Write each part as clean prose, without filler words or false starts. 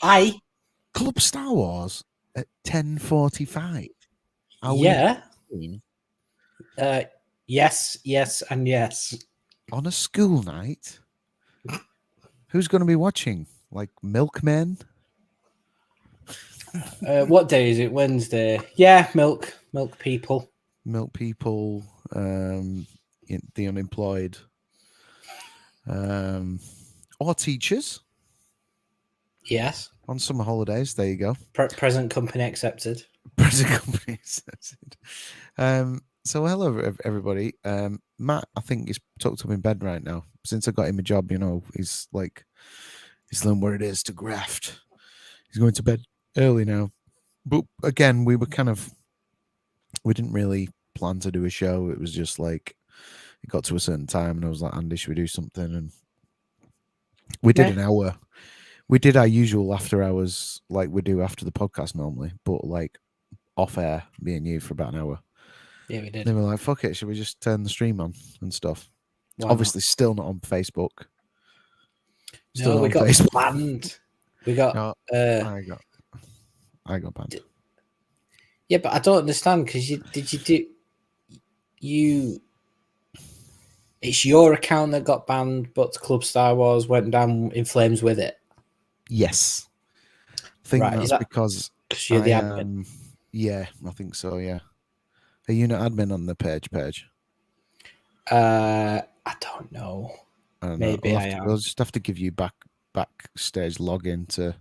Hi. Club Star Wars at 10:45. Are Yeah. we Yes, and yes. on a school night? Who's going to be watching? Like milkmen? What day is it? Wednesday. Yeah, milk people. Milk people, the unemployed, or teachers Yes. on summer holidays. There you go. Present company accepted. Present companies. That's it. So hello everybody. Matt, I think he's tucked up in bed right now. Since I got him a job, he's learned what it is to graft. He's going to bed early now. But again, we didn't really plan to do a show. It was just like it got to a certain time and I was like, Andy, should we do something? And we did an hour. We did our usual after hours like we do after the podcast normally, but like off air, me and you for about an hour. Yeah, we did. They were like, fuck it, should we just turn the stream on and stuff? It's Why obviously not? still not on Facebook. No, we got banned. We got No, I got banned. Yeah, but I don't understand because it's your account that got banned, but Club Star Wars went down in flames with it. Yes. I think that's because you're the admin. Yeah, I think so, yeah. Are you not admin on the page? I don't know. Maybe I am. We'll just have to give you backstage login to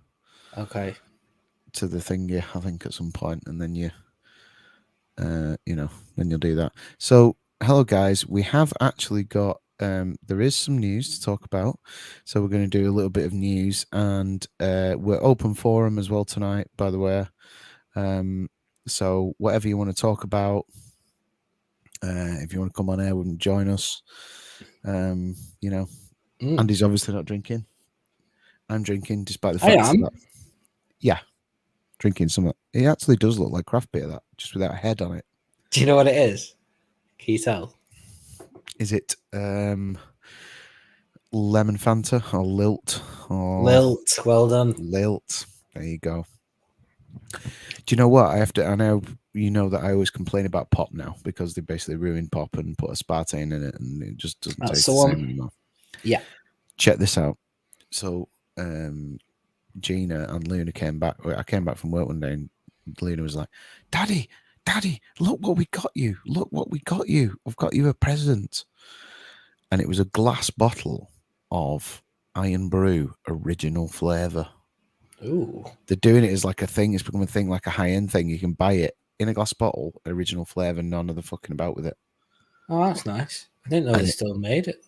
to the thing, yeah, I think at some point, and then then you'll do that. So hello guys, we have actually got there is some news to talk about, so we're going to do a little bit of news, and we're open forum as well tonight, by the way. So whatever you want to talk about, if you want to come on air and join us, Andy's obviously not drinking. I'm drinking, despite the fact that drinking some. It actually does look like craft beer, that just without a head on it. Do you know what it is? Can you tell? Is it lemon Fanta or Lilt? Lilt, well done. Lilt. There you go. Do you know what? I know you know that I always complain about pop now because they basically ruined pop and put aspartame in it, and it just doesn't taste the same anymore. Yeah. Check this out. So Gina and Luna came back. I came back from work one day and Luna was like, Daddy, look what we got you. Look what we got you. I've got you a present. And it was a glass bottle of Iron Brew original flavour. Ooh. They're doing it as like a thing. It's become a thing, like a high-end thing. You can buy it in a glass bottle, original flavour, none of the fucking about with it. Oh, that's nice. I didn't know they still made it.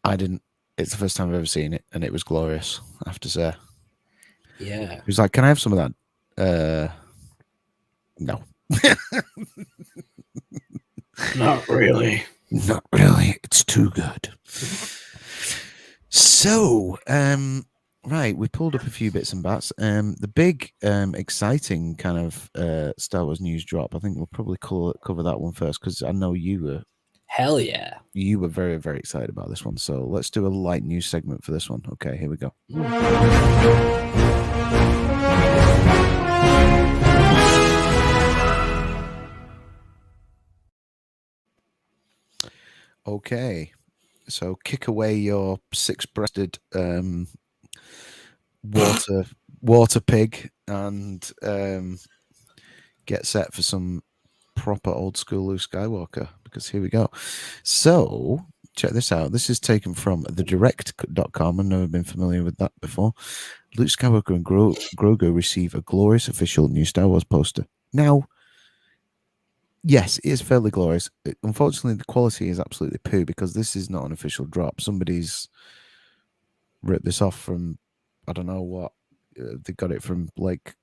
I didn't. It's the first time I've ever seen it, and it was glorious, I have to say. Yeah. He was like, can I have some of that? No. Not really. Not really. It's too good. So, right, we pulled up a few bits and bats. The big, exciting kind of Star Wars news drop, I think we'll probably cover that one first, because I know you were... Hell yeah. You were very, very excited about this one. So let's do a light news segment for this one. Okay, here we go. Okay, so kick away your six-breasted water pig and get set for some proper old school Luke Skywalker, because here we go. So check this out. This is taken from thedirect.com. I've never been familiar with that before. Luke Skywalker and Grogu receive a glorious official new Star Wars poster. Now, yes, it is fairly glorious. Unfortunately, the quality is absolutely poo, because this is not an official drop. Somebody's ripped this off from, I don't know what. They got it from like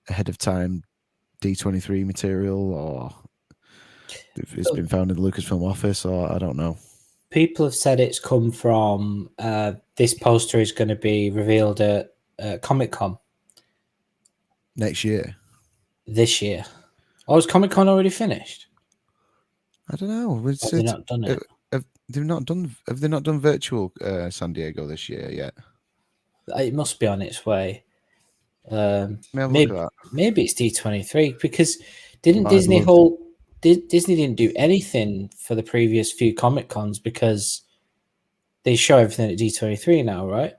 ahead of time D23 material, or it's been found in the Lucasfilm office, or I don't know. People have said it's come from this poster is going to be revealed at Comic-Con next year. This year. Oh, is Comic-Con already finished? I don't know. Have they not done it? Have they not done virtual San Diego this year yet? It must be on its way. Look at that. Maybe it's D23 because didn't I'd Disney love to. Disney didn't do anything for the previous few Comic Cons because they show everything at D23 now, right?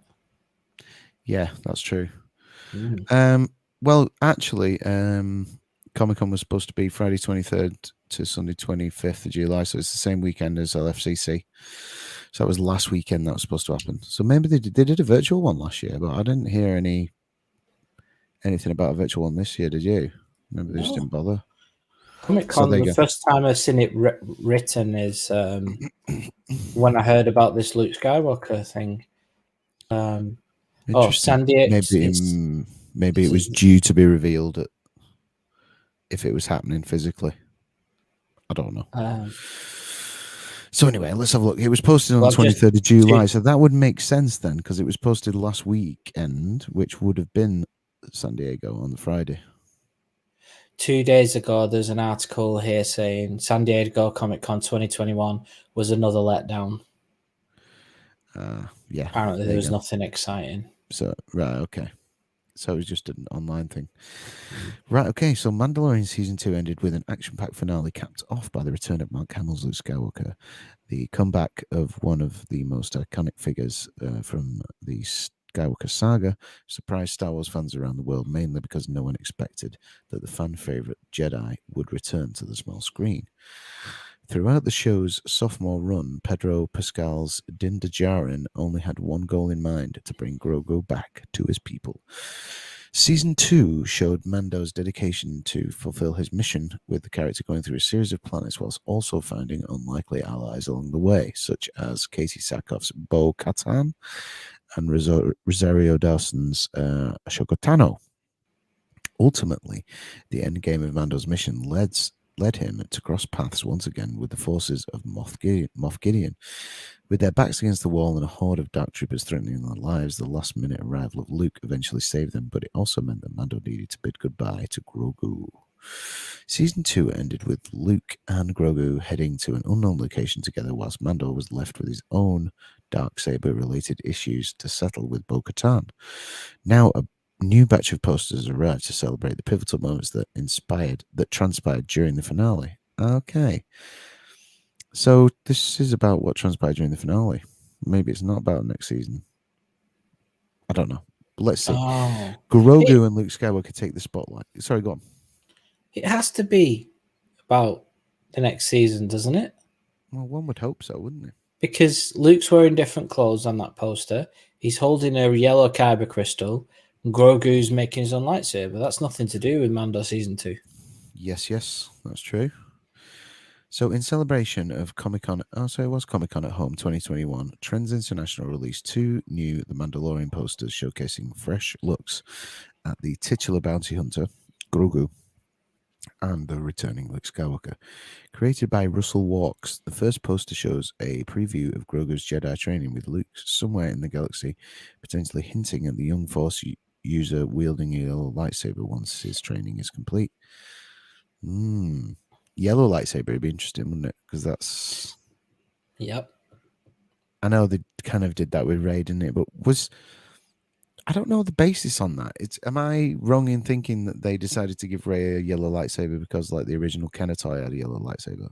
Yeah, that's true. Mm. Well, actually, Comic Con was supposed to be Friday 23rd to Sunday 25th of July, so it's the same weekend as LFCC. So that was last weekend that was supposed to happen. So maybe they did a virtual one last year, but I didn't hear anything about a virtual one this year. Did you? Maybe they just didn't bother. Comic So Con, there the you first time I've seen it written is when I heard about this Luke Skywalker thing. Interesting. San Diego. Maybe it was due to be revealed if it was happening physically. I don't know. So anyway, let's have a look. It was posted on the 23rd of July, so that would make sense then, because it was posted last weekend, which would have been San Diego on the Friday. 2 days ago, there's an article here saying San Diego Comic Con 2021 was another letdown. Yeah. Apparently, there was nothing exciting. So, right, okay. So it was just an online thing. Right, okay, so Mandalorian Season 2 ended with an action-packed finale capped off by the return of Mark Hamill's Luke Skywalker, the comeback of one of the most iconic figures from the Skywalker saga, surprised Star Wars fans around the world, mainly because no one expected that the fan favourite Jedi would return to the small screen. Throughout the show's sophomore run, Pedro Pascal's Din Djarin only had one goal in mind: to bring Grogu back to his people. Season 2 showed Mando's dedication to fulfill his mission, with the character going through a series of planets whilst also finding unlikely allies along the way, such as Katie Sackhoff's Bo-Katan and Rosario Dawson's Ahsoka Tano. Ultimately, the endgame of Mando's mission led him to cross paths once again with the forces of Moff Gideon. With their backs against the wall and a horde of dark troopers threatening their lives, the last-minute arrival of Luke eventually saved them, but it also meant that Mando needed to bid goodbye to Grogu. Season 2 ended with Luke and Grogu heading to an unknown location together, whilst Mando was left with his own Darksaber-related issues to settle with Bo-Katan. Now, a new batch of posters arrived to celebrate the pivotal moments that transpired during the finale. Okay. So this is about what transpired during the finale. Maybe it's not about next season. I don't know. But let's see. Grogu and Luke Skywalker take the spotlight. Sorry, go on. It has to be about the next season, doesn't it? Well, one would hope so, wouldn't it? Because Luke's wearing different clothes on that poster. He's holding a yellow kyber crystal. And Grogu's making his own lightsaber. That's nothing to do with Mando Season 2. Yes, that's true. So in celebration of Comic-Con, it was Comic-Con at Home 2021, Trends International released 2 new The Mandalorian posters showcasing fresh looks at the titular bounty hunter, Grogu, and the returning Luke Skywalker. Created by Russell Walks, the first poster shows a preview of Grogu's Jedi training, with Luke somewhere in the galaxy, potentially hinting at the young Force user wielding a yellow lightsaber once his training is complete. Yellow lightsaber would be interesting, wouldn't it? Because that's... Yep. I know they kind of did that with Rey, didn't it? But I don't know the basis on that. Am I wrong in thinking that they decided to give Rey a yellow lightsaber because, like, the original Kenner had a yellow lightsaber?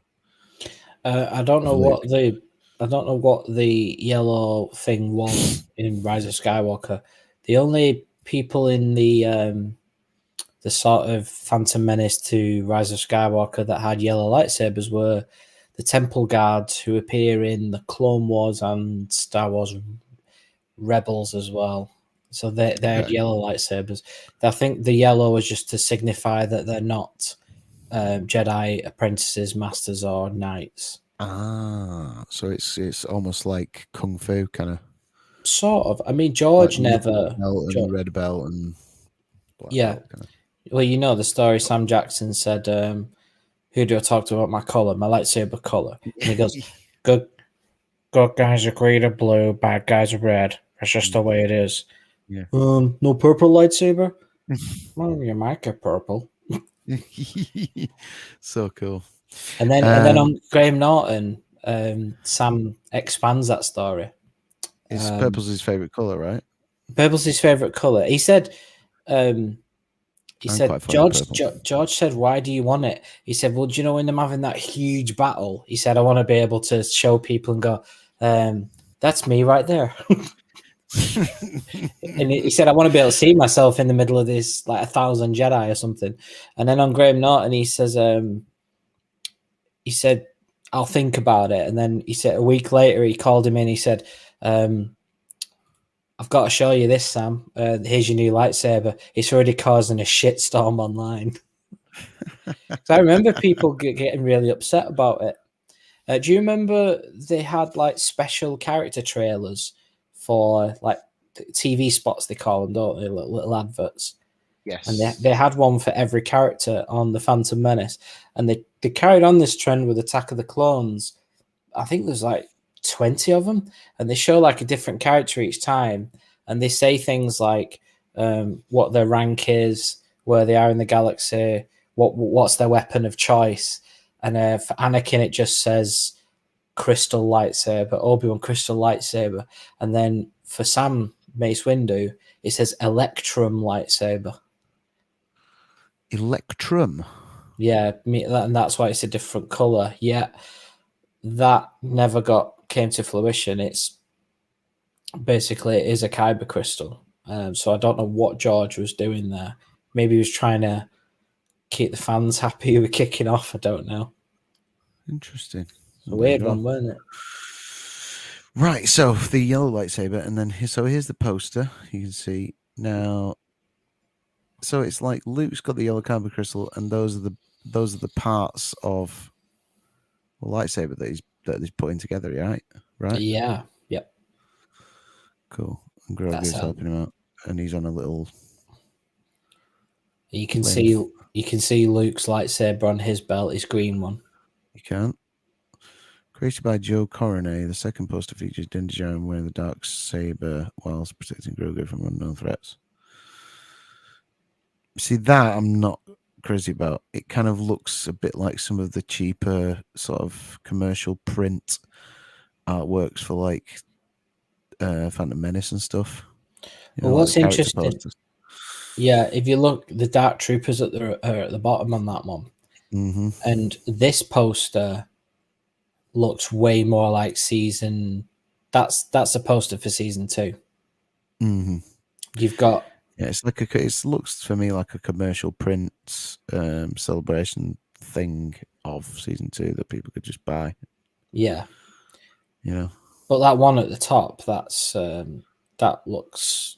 I don't know what the yellow thing was in Rise of Skywalker. The only people in the sort of Phantom Menace to Rise of Skywalker that had yellow lightsabers were the Temple Guards, who appear in the Clone Wars and Star Wars Rebels as well. So they had yellow lightsabers. I think the yellow was just to signify that they're not Jedi apprentices, masters, or knights. So it's almost like Kung Fu kind of. Sort of. I mean, George like never. And red belt and black belt, kind of. Well, you know the story. Sam Jackson said, "Who do I talk to about my color, my lightsaber color?" And he goes, "Good guys are green and blue, bad guys are red. That's just the way it is." Yeah. No purple lightsaber. Well, you might get purple. So cool. And then on Graham Norton, Sam expands that story. Purple's his favorite color, right? Purple's his favorite color. He said he I'm said, quite fond of purple. George said, "Why do you want it?" He said, "Well, do you know when I'm having that huge battle?" He said, "I want to be able to show people and go, that's me right there." And he said, "I want to be able to see myself in the middle of this, like 1,000 Jedi or something." And then on Graham Norton, he said, "I'll think about it." And then he said a week later, he called him in. He said, "I've got to show you this, Sam. Here's your new lightsaber. It's already causing a shitstorm online." So I remember people getting really upset about it. Do you remember they had like special character trailers for like TV spots? They call them, don't they? Little adverts. And Yes. they had one for every character on the Phantom Menace, and they carried on this trend with Attack of the Clones. I think there's like 20 of them, and they show like a different character each time, and they say things like what their rank is, where they are in the galaxy, what's their weapon of choice, and for Anakin it just says crystal lightsaber, Obi-Wan crystal lightsaber, and then for Sam Mace Windu it says Electrum lightsaber. Electrum. Yeah, and that's why it's a different color. Yeah, that never came to fruition. It's basically it is a kyber crystal. So I don't know what George was doing there. Maybe he was trying to keep the fans happy with kicking off. I don't know. Interesting. It's a weird one, wasn't it? Right, so the yellow lightsaber, and then here's the poster. You can see now. So it's like Luke's got the yellow kyber crystal, and those are the parts of the lightsaber that he's putting together. Right. Yeah. Yep. Cool. And Grogu's helping him out, and he's on a little. You can see Luke's lightsaber on his belt, his green one. You can't. Created by Joe Coronet, the second poster features Din Djarin wearing the dark saber whilst protecting Grogu from unknown threats. See, that I'm not crazy about. It kind of looks a bit like some of the cheaper sort of commercial print artworks for like Phantom Menace and stuff. Well, like what's interesting? posters. Yeah, if you look, the Dark Troopers are at the bottom on that one, and this poster looks way more like season. That's a poster for season 2. You've got it's like it looks for me like a commercial print celebration thing of season 2 that people could just buy. Yeah, but that one at the top, that looks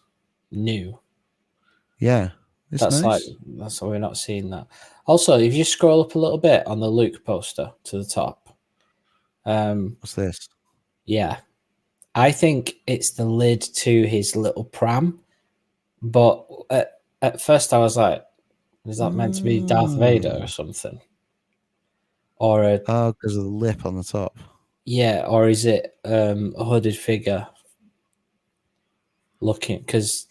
new. Yeah, that's nice. That's why we're not seeing that. Also, if you scroll up a little bit on the Luke poster to the top, what's this? Yeah, I think it's the lid to his little pram. But at first I was like, is that meant to be Darth Vader or something? Or because of the lip on the top. Yeah, or is it a hooded figure looking? Because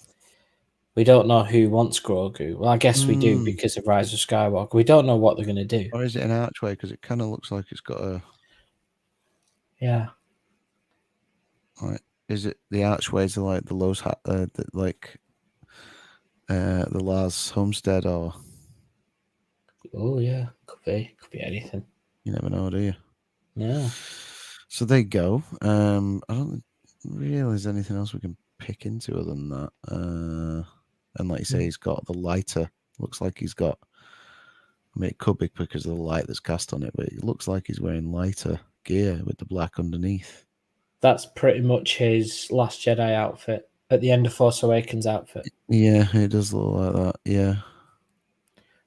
we don't know who wants Grogu. Well, I guess we do because of Rise of Skywalker. We don't know what they're going to do. Or is it an archway? Because it kind of looks like it's got a... Yeah. Like, is it the archways are like the Lowe's like the Lars Homestead or... Oh, yeah. Could be anything. You never know, do you? Yeah. So there you go. I don't really there's anything else we can pick into other than that. And like you say, he's got the lighter. Looks like he's got... I mean, it could be because of the light that's cast on it, but it looks like he's wearing lighter gear with the black underneath. That's pretty much his Last Jedi outfit. At the end of Force Awakens outfit. Yeah, it does look like that, yeah.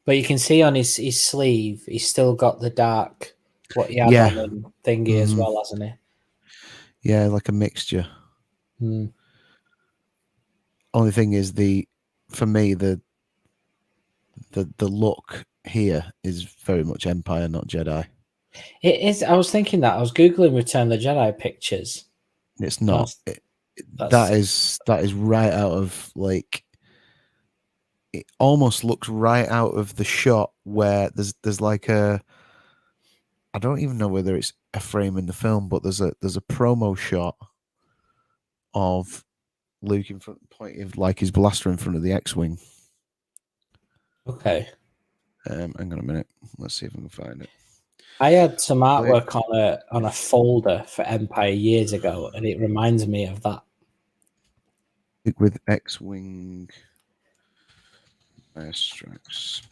But you can see on his sleeve, he's still got the dark, what he had on him thingy as well, hasn't he? Yeah, like a mixture. Only thing is, for me, the look here is very much Empire, not Jedi. It is. I was thinking that. I was Googling Return of the Jedi pictures. It's not. That is right out of like... It almost looks right out of the shot where there's like a... I don't even know whether it's a frame in the film, but there's a promo shot of Luke in front, pointing like his blaster in front of the X-wing. Okay. Hang on a minute. Let's see if I can find it. I had some artwork on a folder for Empire years ago, and it reminds me of that. With X-Wing airstrikes.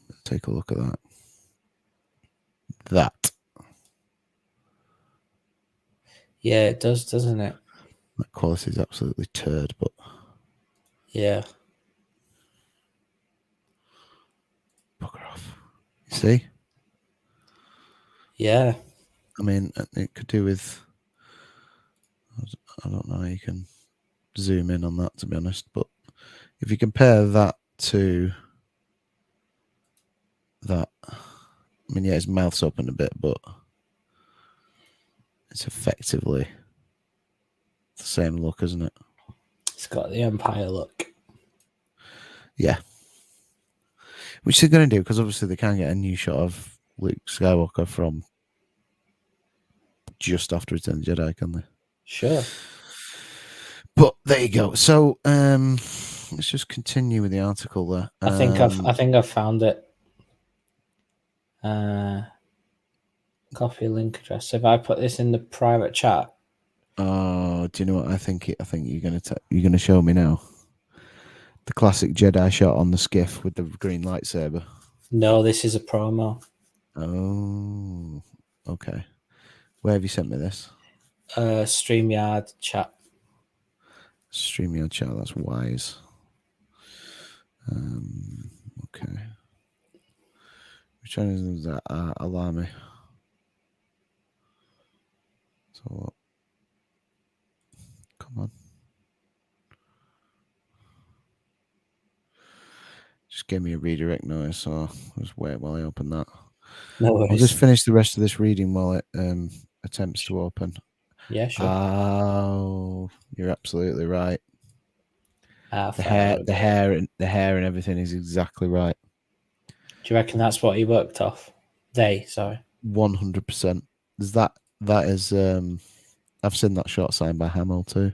Let's take a look at that. That. Yeah, it does, doesn't it? That quality is absolutely turd, but yeah. Bugger off. You see? Yeah. I mean, it could do with. I don't know how you can zoom in on that, to be honest, but if you compare that to that, I mean, yeah, his mouth's open a bit, but it's effectively the same look, isn't it? It's got the Empire look. Yeah. Which they're going to do, because obviously they can't get a new shot of Luke Skywalker from just after Return of the Jedi, can they? Sure. But there you go. So let's just continue with the article there. I think I've found it. Copy link address. If I put this in the private chat. Oh, do you know what I think? I think you're gonna show me now. The classic Jedi shot on the skiff with the green lightsaber. No, this is a promo. Oh, okay. Where have you sent me this? StreamYard chat. StreamYard chat. That's wise. Okay. Which one is that? Alarmy. So what? Come on. Just gave me a redirect noise, so I'll just wait while I open that. No worries. I'll just finish the rest of this reading while it attempts to open. Yeah, sure. Oh, you're absolutely right. The hair and everything is exactly right. Do you reckon that's what he worked off? 100%. That is. I've seen that shot signed by Hamill too.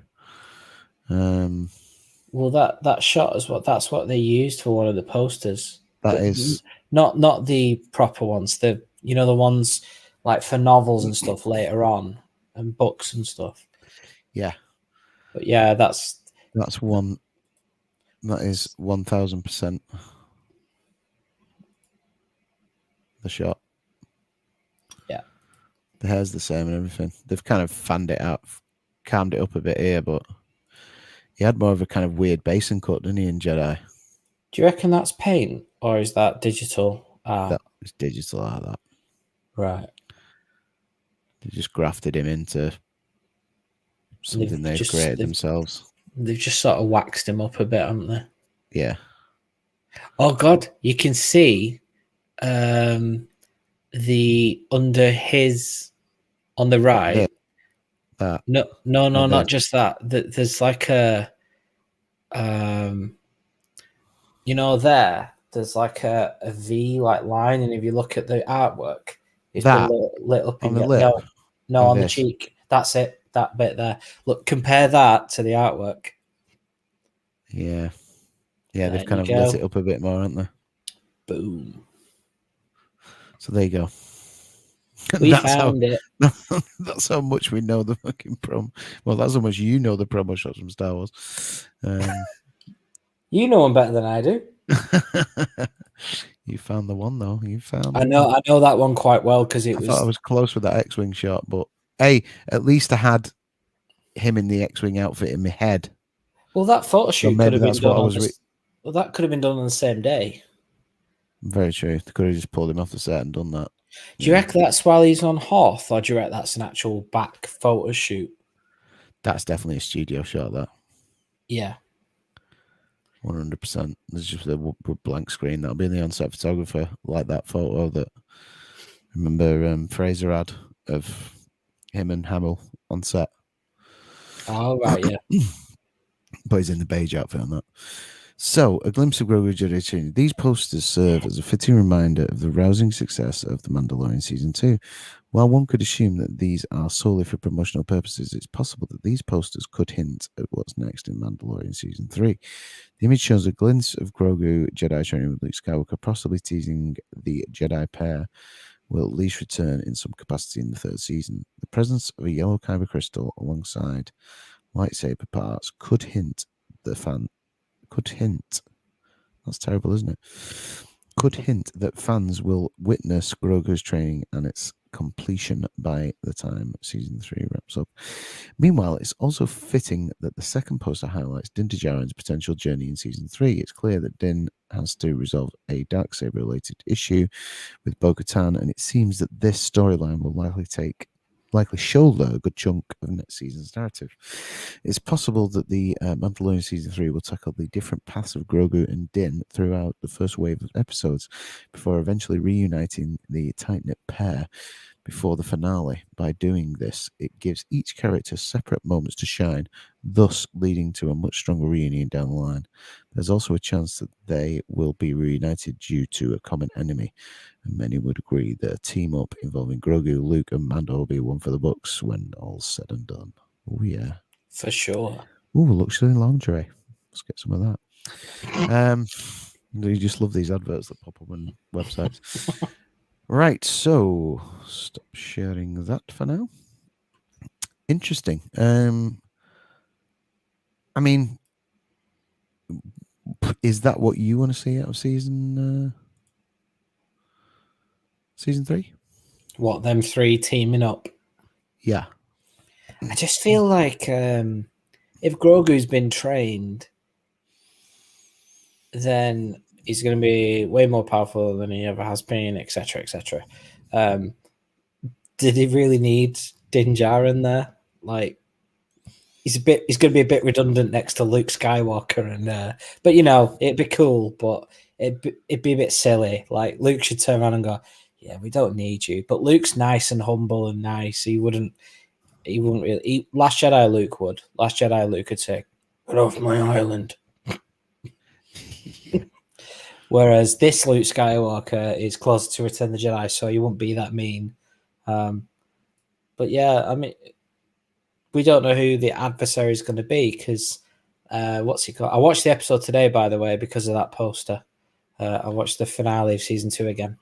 Well, that shot is that's what they used for one of the posters. That is not the proper ones. The ones like for novels and stuff later on, and books and stuff. Yeah. But yeah, that's one. That is 1000% the shot. Yeah. The hair's the same and everything. They've kind of fanned it out, calmed it up a bit here, but he had more of a kind of weird basin cut, didn't he, in Jedi? Do you reckon that's paint or is that digital art? That was digital art, that. Right. They just grafted him into something they've created themselves. They've just sort of waxed him up a bit, haven't they? Yeah. Oh God, you can see the under his on the right. No, not just that. There's like a there's like a V like line, and if you look at the artwork, it's been lit up in the lip. No, on the cheek. That's it. That bit there. Look, compare that to the artwork. Yeah. Yeah, they've kind of lit it up a bit more, haven't they? Boom. So there you go. We found it. That's how much we know the fucking promo. Well, that's how much you know the promo shots from Star Wars. You know them better than I do. You found the one though. I know that one quite well because I thought I was close with that X-wing shot, but hey, at least I had him in the X-wing outfit in my head. Well, that photo shoot could have been done. Well, that could have been done on the same day. Very true. They could have just pulled him off the set and done that. Do you reckon that's while he's on Hoth, or do you reckon that's an actual back photo shoot? That's definitely a studio shot, that. Yeah. 100%. There's just a blank screen. That'll be the on-set photographer, like that photo that I remember Fraser had of him and Hamill on set. Oh, right, yeah. But he's in the beige outfit on that. So, a glimpse of Grogu Jedi Training. These posters serve as a fitting reminder of the rousing success of The Mandalorian Season 2. While one could assume that these are solely for promotional purposes, it's possible that these posters could hint at what's next in Mandalorian Season 3. The image shows a glimpse of Grogu Jedi training with Luke Skywalker, possibly teasing the Jedi pair will at least return in some capacity in the third season. The presence of a yellow kyber crystal alongside lightsaber parts could hint that's terrible, isn't it? Could hint that fans will witness Grogu's training and its completion by the time season 3 wraps up. Meanwhile, it's also fitting that the second poster highlights Din Djarin's potential journey in season 3. It's clear that Din has to resolve a Darksaber related issue with Bo-Katan, and it seems that this storyline will likely shoulder a good chunk of next season's narrative. It's possible that the Mandalorian Season 3 will tackle the different paths of Grogu and Din throughout the first wave of episodes before eventually reuniting the tight-knit pair before the finale. By doing this, it gives each character separate moments to shine, thus leading to a much stronger reunion down the line. There's also a chance that they will be reunited due to a common enemy, and many would agree that a team-up involving Grogu, Luke, and Mando will be one for the books when all's said and done. Oh, yeah. For sure. Ooh, luxury lingerie. Let's get some of that. You just love these adverts that pop up on websites. Right, so stop sharing that for now. Interesting. I mean, is that what you want to see out of season 3? What, them three teaming up? Yeah. I just feel like if Grogu's been trained, then he's going to be way more powerful than he ever has been, etc., etc. Did he really need Din Djarin there? Like, he's going to be a bit redundant next to Luke Skywalker, and but it'd be cool, but it'd be a bit silly. Like, Luke should turn around and go, "Yeah, we don't need you." But Luke's nice and humble and nice. He wouldn't really. Last Jedi Luke would. Last Jedi Luke could say, "Get off my island." Whereas this Luke Skywalker is closer to Return of the Jedi, so he won't be that mean. But yeah, I mean, we don't know who the adversary is going to be because what's he called? I watched the episode today, by the way, because of that poster. I watched the finale of season 2 again.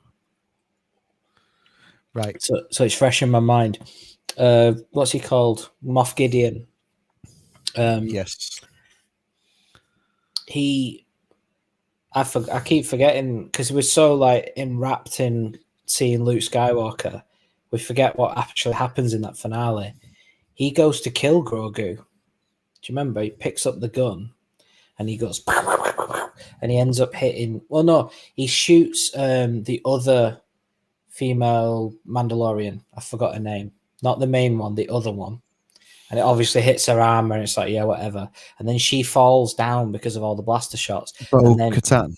Right. So it's fresh in my mind. What's he called? Moff Gideon. Yes. I keep forgetting because we're so like enwrapped in seeing Luke Skywalker, we forget what actually happens in that finale. He goes to kill Grogu. Do you remember? He picks up the gun and he goes, and he ends up hitting. Well, no, he shoots the other female Mandalorian. I forgot her name. Not the main one, the other one. And it obviously hits her armor, and it's like, yeah, whatever. And then she falls down because of all the blaster shots. Bo-Katan.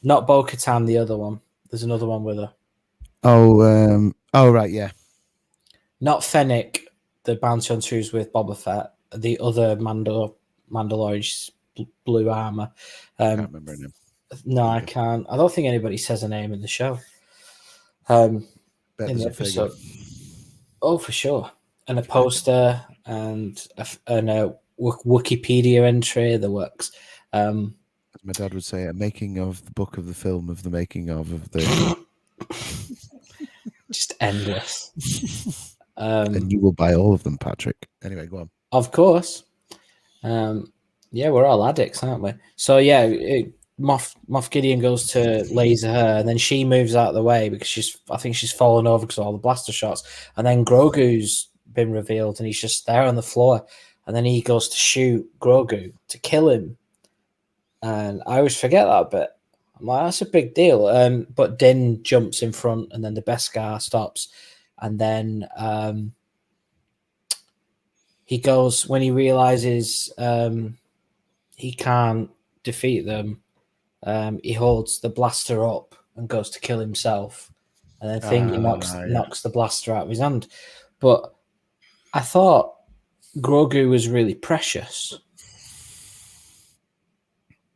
Not Bo-Katan, the other one. There's another one with her. Oh, right, yeah. Not Fennec, the bounty hunter who's with Boba Fett. The other Mandalorian's blue armor. I can't remember her name. No, I can't. I don't think anybody says her name in the show. In the episode. Oh, for sure. And a poster and a Wikipedia entry, the works. As my dad would say, a making of the book of the film of the making of the. Just endless. And you will buy all of them, Patrick. Anyway, go on. Of course. Yeah, we're all addicts, aren't we? So yeah, Moff Gideon goes to laser her, and then she moves out of the way because I think she's fallen over because of all the blaster shots. And then Grogu's been revealed, and he's just there on the floor. And then he goes to shoot Grogu to kill him. And I always forget that bit. I'm like, that's a big deal. But Din jumps in front, and then the Beskar stops. And then he goes, when he realizes he can't defeat them, he holds the blaster up and goes to kill himself. And then Thingy knocks the blaster out of his hand. But I thought Grogu was really precious.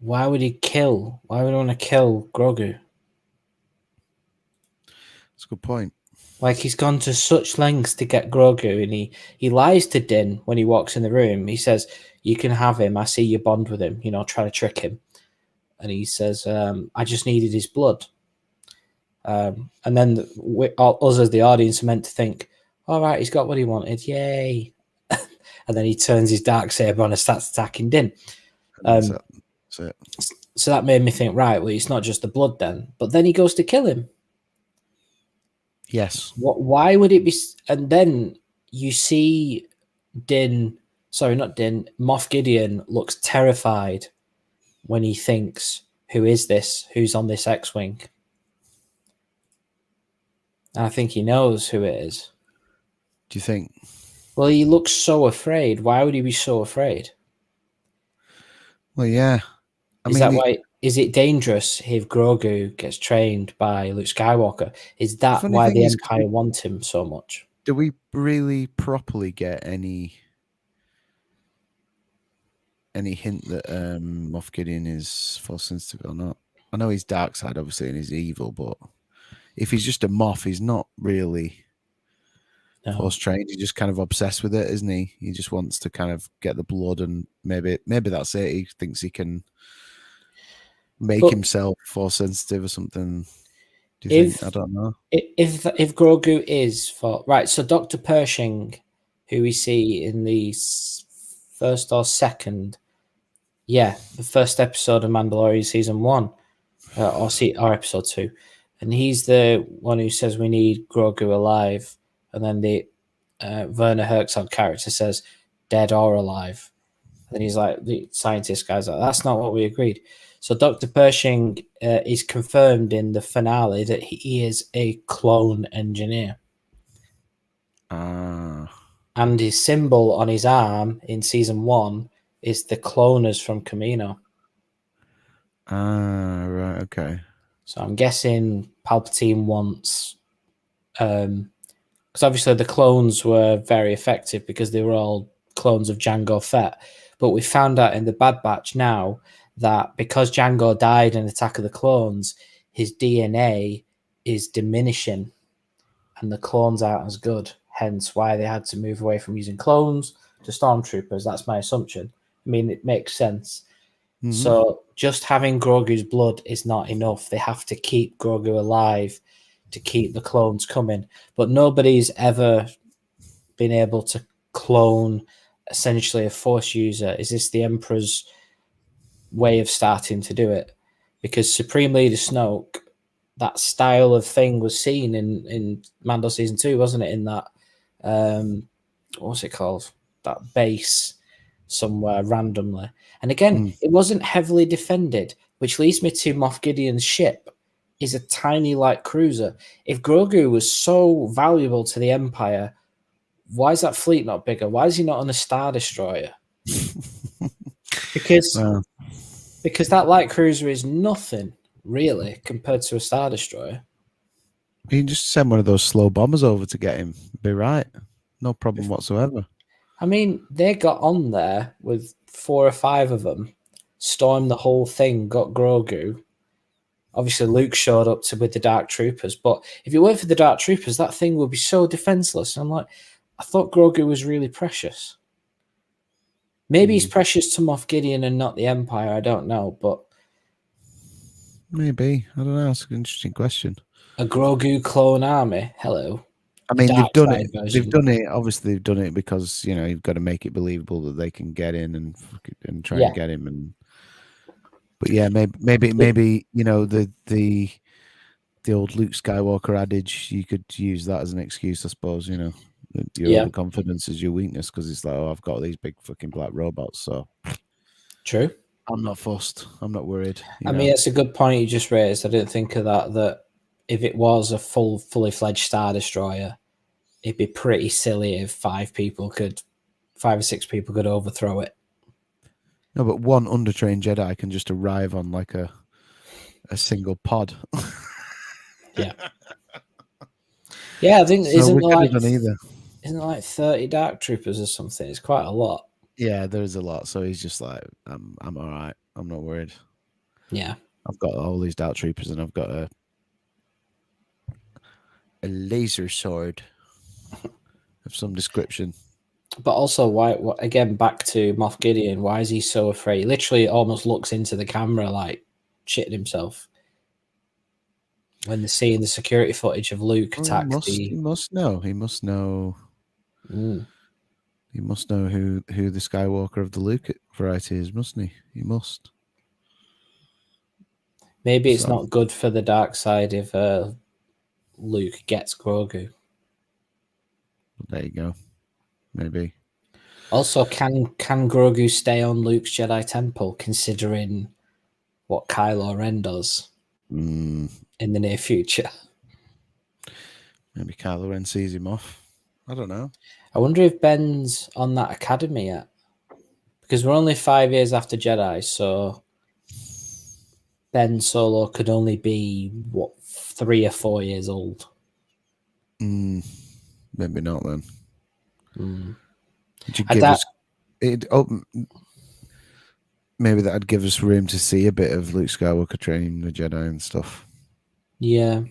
why would he kill? Why would he want to kill Grogu? That's a good point. Like, he's gone to such lengths to get Grogu, and he lies to Din when he walks in the room. He says, "You can have him. I see you bond with him." Try to trick him. And he says, "I just needed his blood." And then us as the audience are meant to think, "All right, he's got what he wanted. Yay!" And then he turns his dark saber on and starts attacking Din. That's it. So that made me think, right, well, it's not just the blood then. But then he goes to kill him. Yes. Why would it be? And then you see Moff Gideon looks terrified when he thinks, who is this? Who's on this X-Wing? And I think he knows who it is. Do you think? Well, he looks so afraid. Why would he be so afraid? Well, yeah. Why? Is it dangerous if Grogu gets trained by Luke Skywalker? Is that why the Empire wants him so much? Do we really properly get any hint that Moff Gideon is Force sensitive or not? I know he's dark side, obviously, and he's evil, but if he's just a Moff, he's not really Force trained. He's just kind of obsessed with it, isn't he? He just wants to kind of get the blood, and maybe that's it. He thinks he can make himself Force sensitive or something. Do you think? I don't know. If Grogu is so Dr. Pershing, who we see in the first or second, the first episode of Mandalorian season 1, or episode 2, and he's the one who says we need Grogu alive, and then the Werner Herzog character says dead or alive, and then he's like, the scientist guy's like, that's not what we agreed. So Dr. Pershing is confirmed in the finale that he is a clone engineer. And his symbol on his arm in season 1 is the cloners from Camino. Right, okay. So I'm guessing Palpatine wants... because obviously the clones were very effective because they were all clones of Jango Fett. But we found out in the Bad Batch now that because Jango died in Attack of the Clones, his DNA is diminishing and the clones aren't as good. Hence why they had to move away from using clones to stormtroopers. That's my assumption. I mean, it makes sense. Mm-hmm. So just having Grogu's blood is not enough. They have to keep Grogu alive to keep the clones coming. But nobody's ever been able to clone essentially a Force user. Is this the Emperor's way of starting to do it? Because Supreme Leader Snoke, that style of thing was seen in Mando Season 2, wasn't it? In that, what's it called? That base somewhere randomly. And again, it wasn't heavily defended, which leads me to Moff Gideon's ship is a tiny light cruiser. If Grogu was so valuable to the Empire, why is that fleet not bigger? Why is he not on a Star Destroyer? Because that light cruiser is nothing, really, compared to a Star Destroyer. You can just send one of those slow bombers over to get him. Be right. No problem whatsoever. I mean, they got on there with 4 or 5 of them, stormed the whole thing, got Grogu. Obviously, Luke showed up with the Dark Troopers, but if it weren't for the Dark Troopers, that thing would be so defenseless. And I'm like, I thought Grogu was really precious. Maybe he's precious to Moff Gideon and not the Empire. I don't know, but maybe. I don't know. It's an interesting question. A Grogu clone army. Hello. I mean, they've done it. They've done it. Obviously, they've done it because you've got to make it believable that they can get in and try and get him. But yeah, maybe the old Luke Skywalker adage, you could use that as an excuse, I suppose. Your overconfidence is your weakness because it's like, oh, I've got these big fucking black robots, so true. I'm not fussed. I'm not worried. I mean, it's a good point you just raised. I didn't think of that. That if it was a fully fledged Star Destroyer, it'd be pretty silly if 5 or 6 people could overthrow it. No, but one undertrained Jedi can just arrive on like a single pod. Yeah. Yeah, I think so isn't it like 30 Dark Troopers or something? It's quite a lot. Yeah, there's a lot. So he's just like, I'm all right. I'm not worried. Yeah. I've got all these Dark Troopers, and I've got a laser sword of some description. But also, why? Again, back to Moff Gideon. Why is he so afraid? He literally almost looks into the camera like shitting himself when they're seeing the security footage of Luke Well, attack he the. must know. He must know. Mm. He must know who the Skywalker of the Luke variety is, mustn't he? He must. Maybe it's So not good for the dark side if Luke gets Grogu. there you go. Maybe. Also, can Grogu stay on Luke's Jedi Temple, considering what Kylo Ren does Mm, in the near future? maybe Kylo Ren sees him off. I don't know. I wonder if Ben's on that academy yet, because we're only 5 years after Jedi, so Ben Solo could only be 3 or 4 years old. Maybe not then. Mm. Would you give us it? Oh, maybe that'd give us room to see a bit of Luke Skywalker training the Jedi and stuff. Yeah,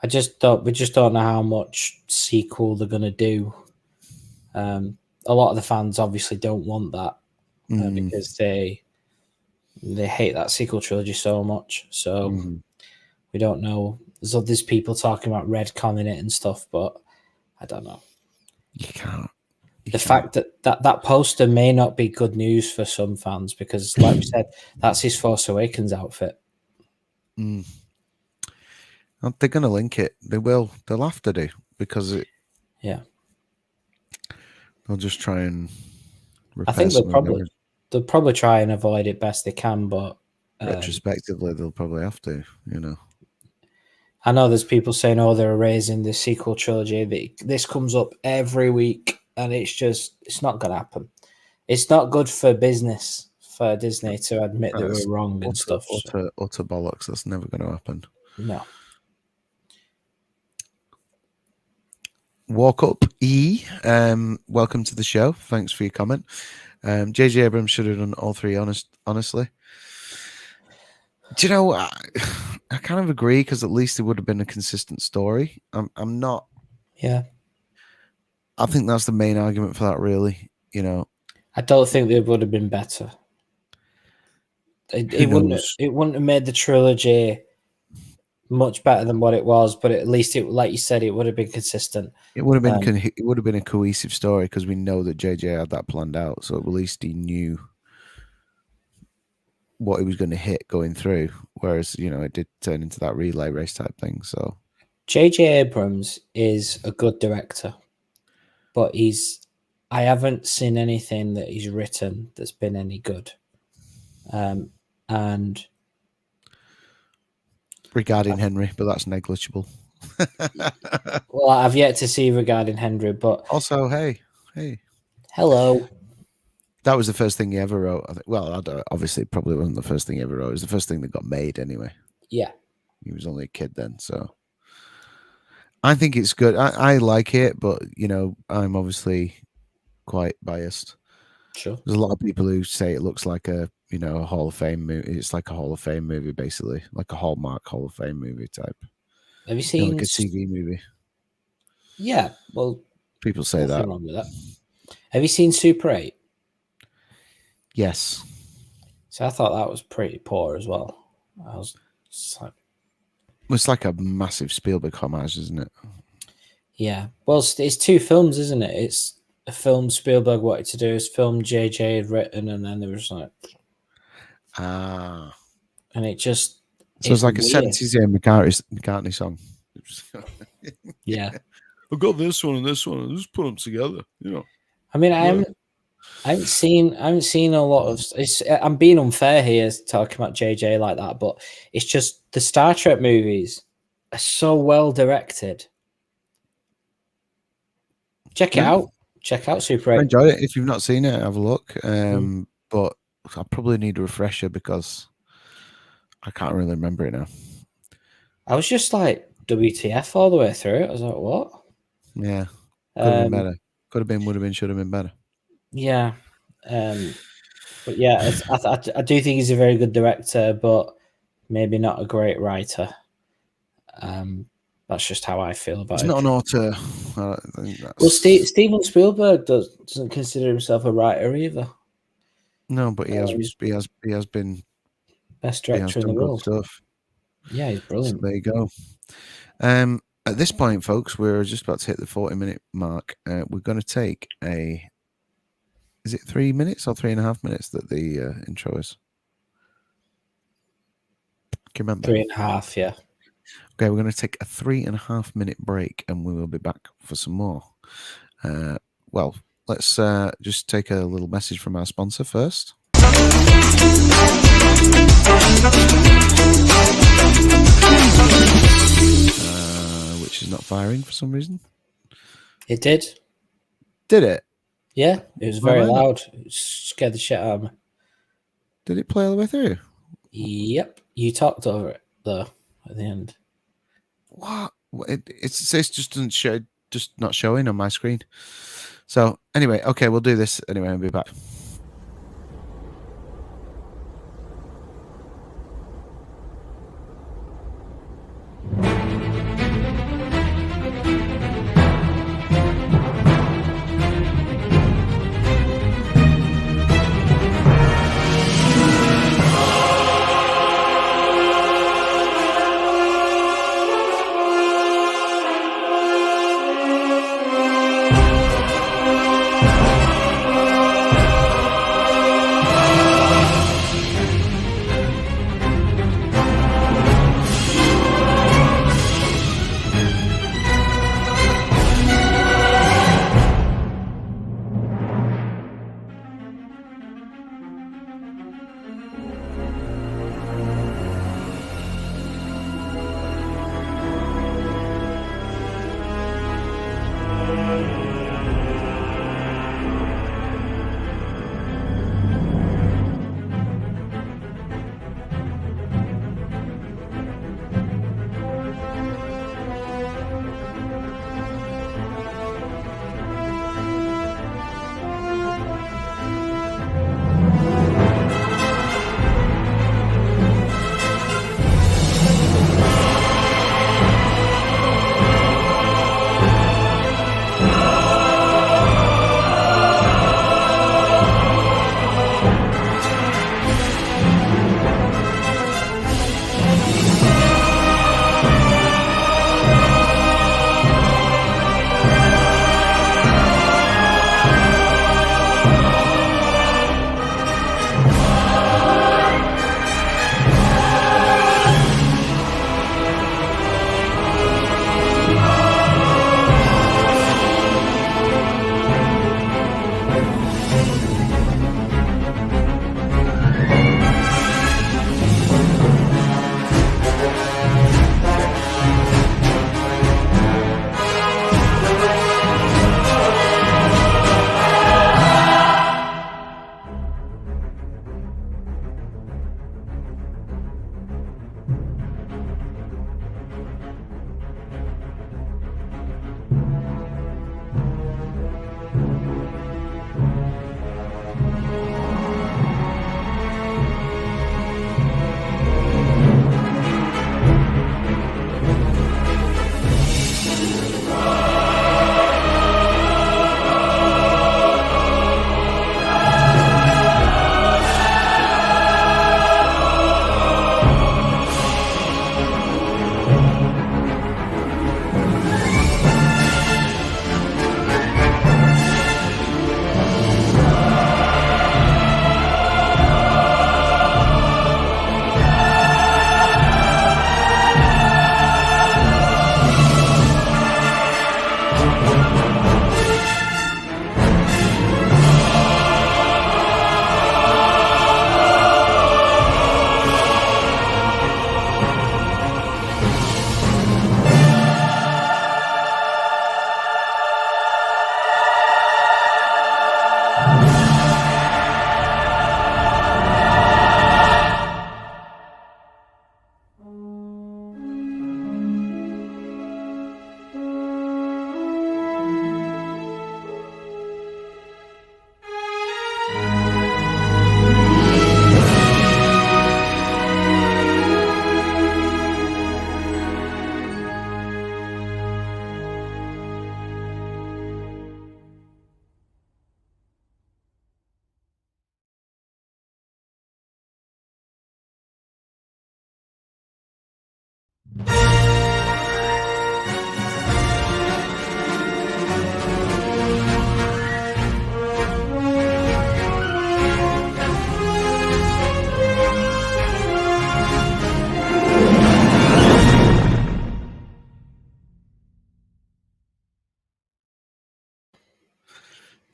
we just don't know how much sequel they're gonna do. A lot of the fans obviously don't want that because they hate that sequel trilogy so much. So we don't know. There's people talking about retconning it and stuff, but I don't know. You can't. The fact that poster may not be good news for some fans because, like we said, that's his Force Awakens outfit. They're going to link it. They will. They'll have to do because Yeah. They'll just try and I think they'll probably try and avoid it best they can, but retrospectively they'll probably have to. I know there's people saying, "Oh, they're erasing the sequel trilogy." This comes up every week, and it's not going to happen. It's not good for business for Disney to admit that we're wrong and stuff. Utter bollocks. That's never going to happen. No. Walk up E. Welcome to the show. Thanks for your comment. JJ Abrams should have done all three. Honestly, do you know? I kind of agree because at least it would have been a consistent story. I'm not. Yeah. I think that's the main argument for that. Really, I don't think they would have been better. It wouldn't have made the trilogy much better than what it was, but at least like you said, it would have been consistent. It would have been it would have been a cohesive story because we know that JJ had that planned out, so at least he knew what he was going to hit going through. Whereas it did turn into that relay race type thing. So JJ Abrams is a good director, but I haven't seen anything that he's written that's been any good. And regarding Henry, but that's negligible. Well, I've yet to see regarding Henry, but also, hey, hello. That was the first thing he ever wrote. Obviously, it probably wasn't the first thing he ever wrote. It was the first thing that got made anyway. Yeah, he was only a kid then, so I think it's good. I like it, but I'm obviously quite biased. Sure. There's a lot of people who say it looks like a Hall of Fame movie. It's like a Hall of Fame movie, basically, like a Hallmark Hall of Fame movie type. Have you seen like a TV movie? Yeah, well, people say that. Wrong with that. Have you seen Super 8? Yes. So I thought that was pretty poor as well. I was like, it's like a massive Spielberg homage, isn't it? Yeah. Well, it's two films, isn't it? It's a film Spielberg wanted to do, it's a film JJ had written, and then there was like and it just so it's like weird. A 70s McCartney song. Yeah. I've got this one and this one, and just put them together. I mean, I haven't seen a lot of. I'm being unfair here talking about JJ like that, but it's just the Star Trek movies are so well directed. Check it out. Check out Super 8. Enjoy it. If you've not seen it, have a look. But I probably need a refresher because I can't really remember it now. I was just like WTF all the way through. I was like, what? Yeah. Could have been better. Could have been, would have been, should have been better. Yeah. But yeah, I do think he's a very good director, but maybe not a great writer. That's just how I feel about He's it. not an author. Well, Steven Spielberg doesn't consider himself a writer either. No, but he has been Best he has director in the done good world. stuff. Yeah, he's brilliant. So there you go. At this point, folks, we're just about to hit the 40-minute mark. We're going to take is it 3 minutes or 3.5 minutes that the intro is? Can you remember? 3.5, yeah. Okay, we're going to take a 3.5 minute break and we will be back for some more. Well, let's just take a little message from our sponsor first. Which is not firing for some reason. It did. Did it? Yeah, it was very loud. It scared the shit out of me. Did it play all the way through? Yep. You talked over it, though, at the end. What? It just doesn't show, just not showing on my screen. So anyway, okay, we'll do this anyway and be back.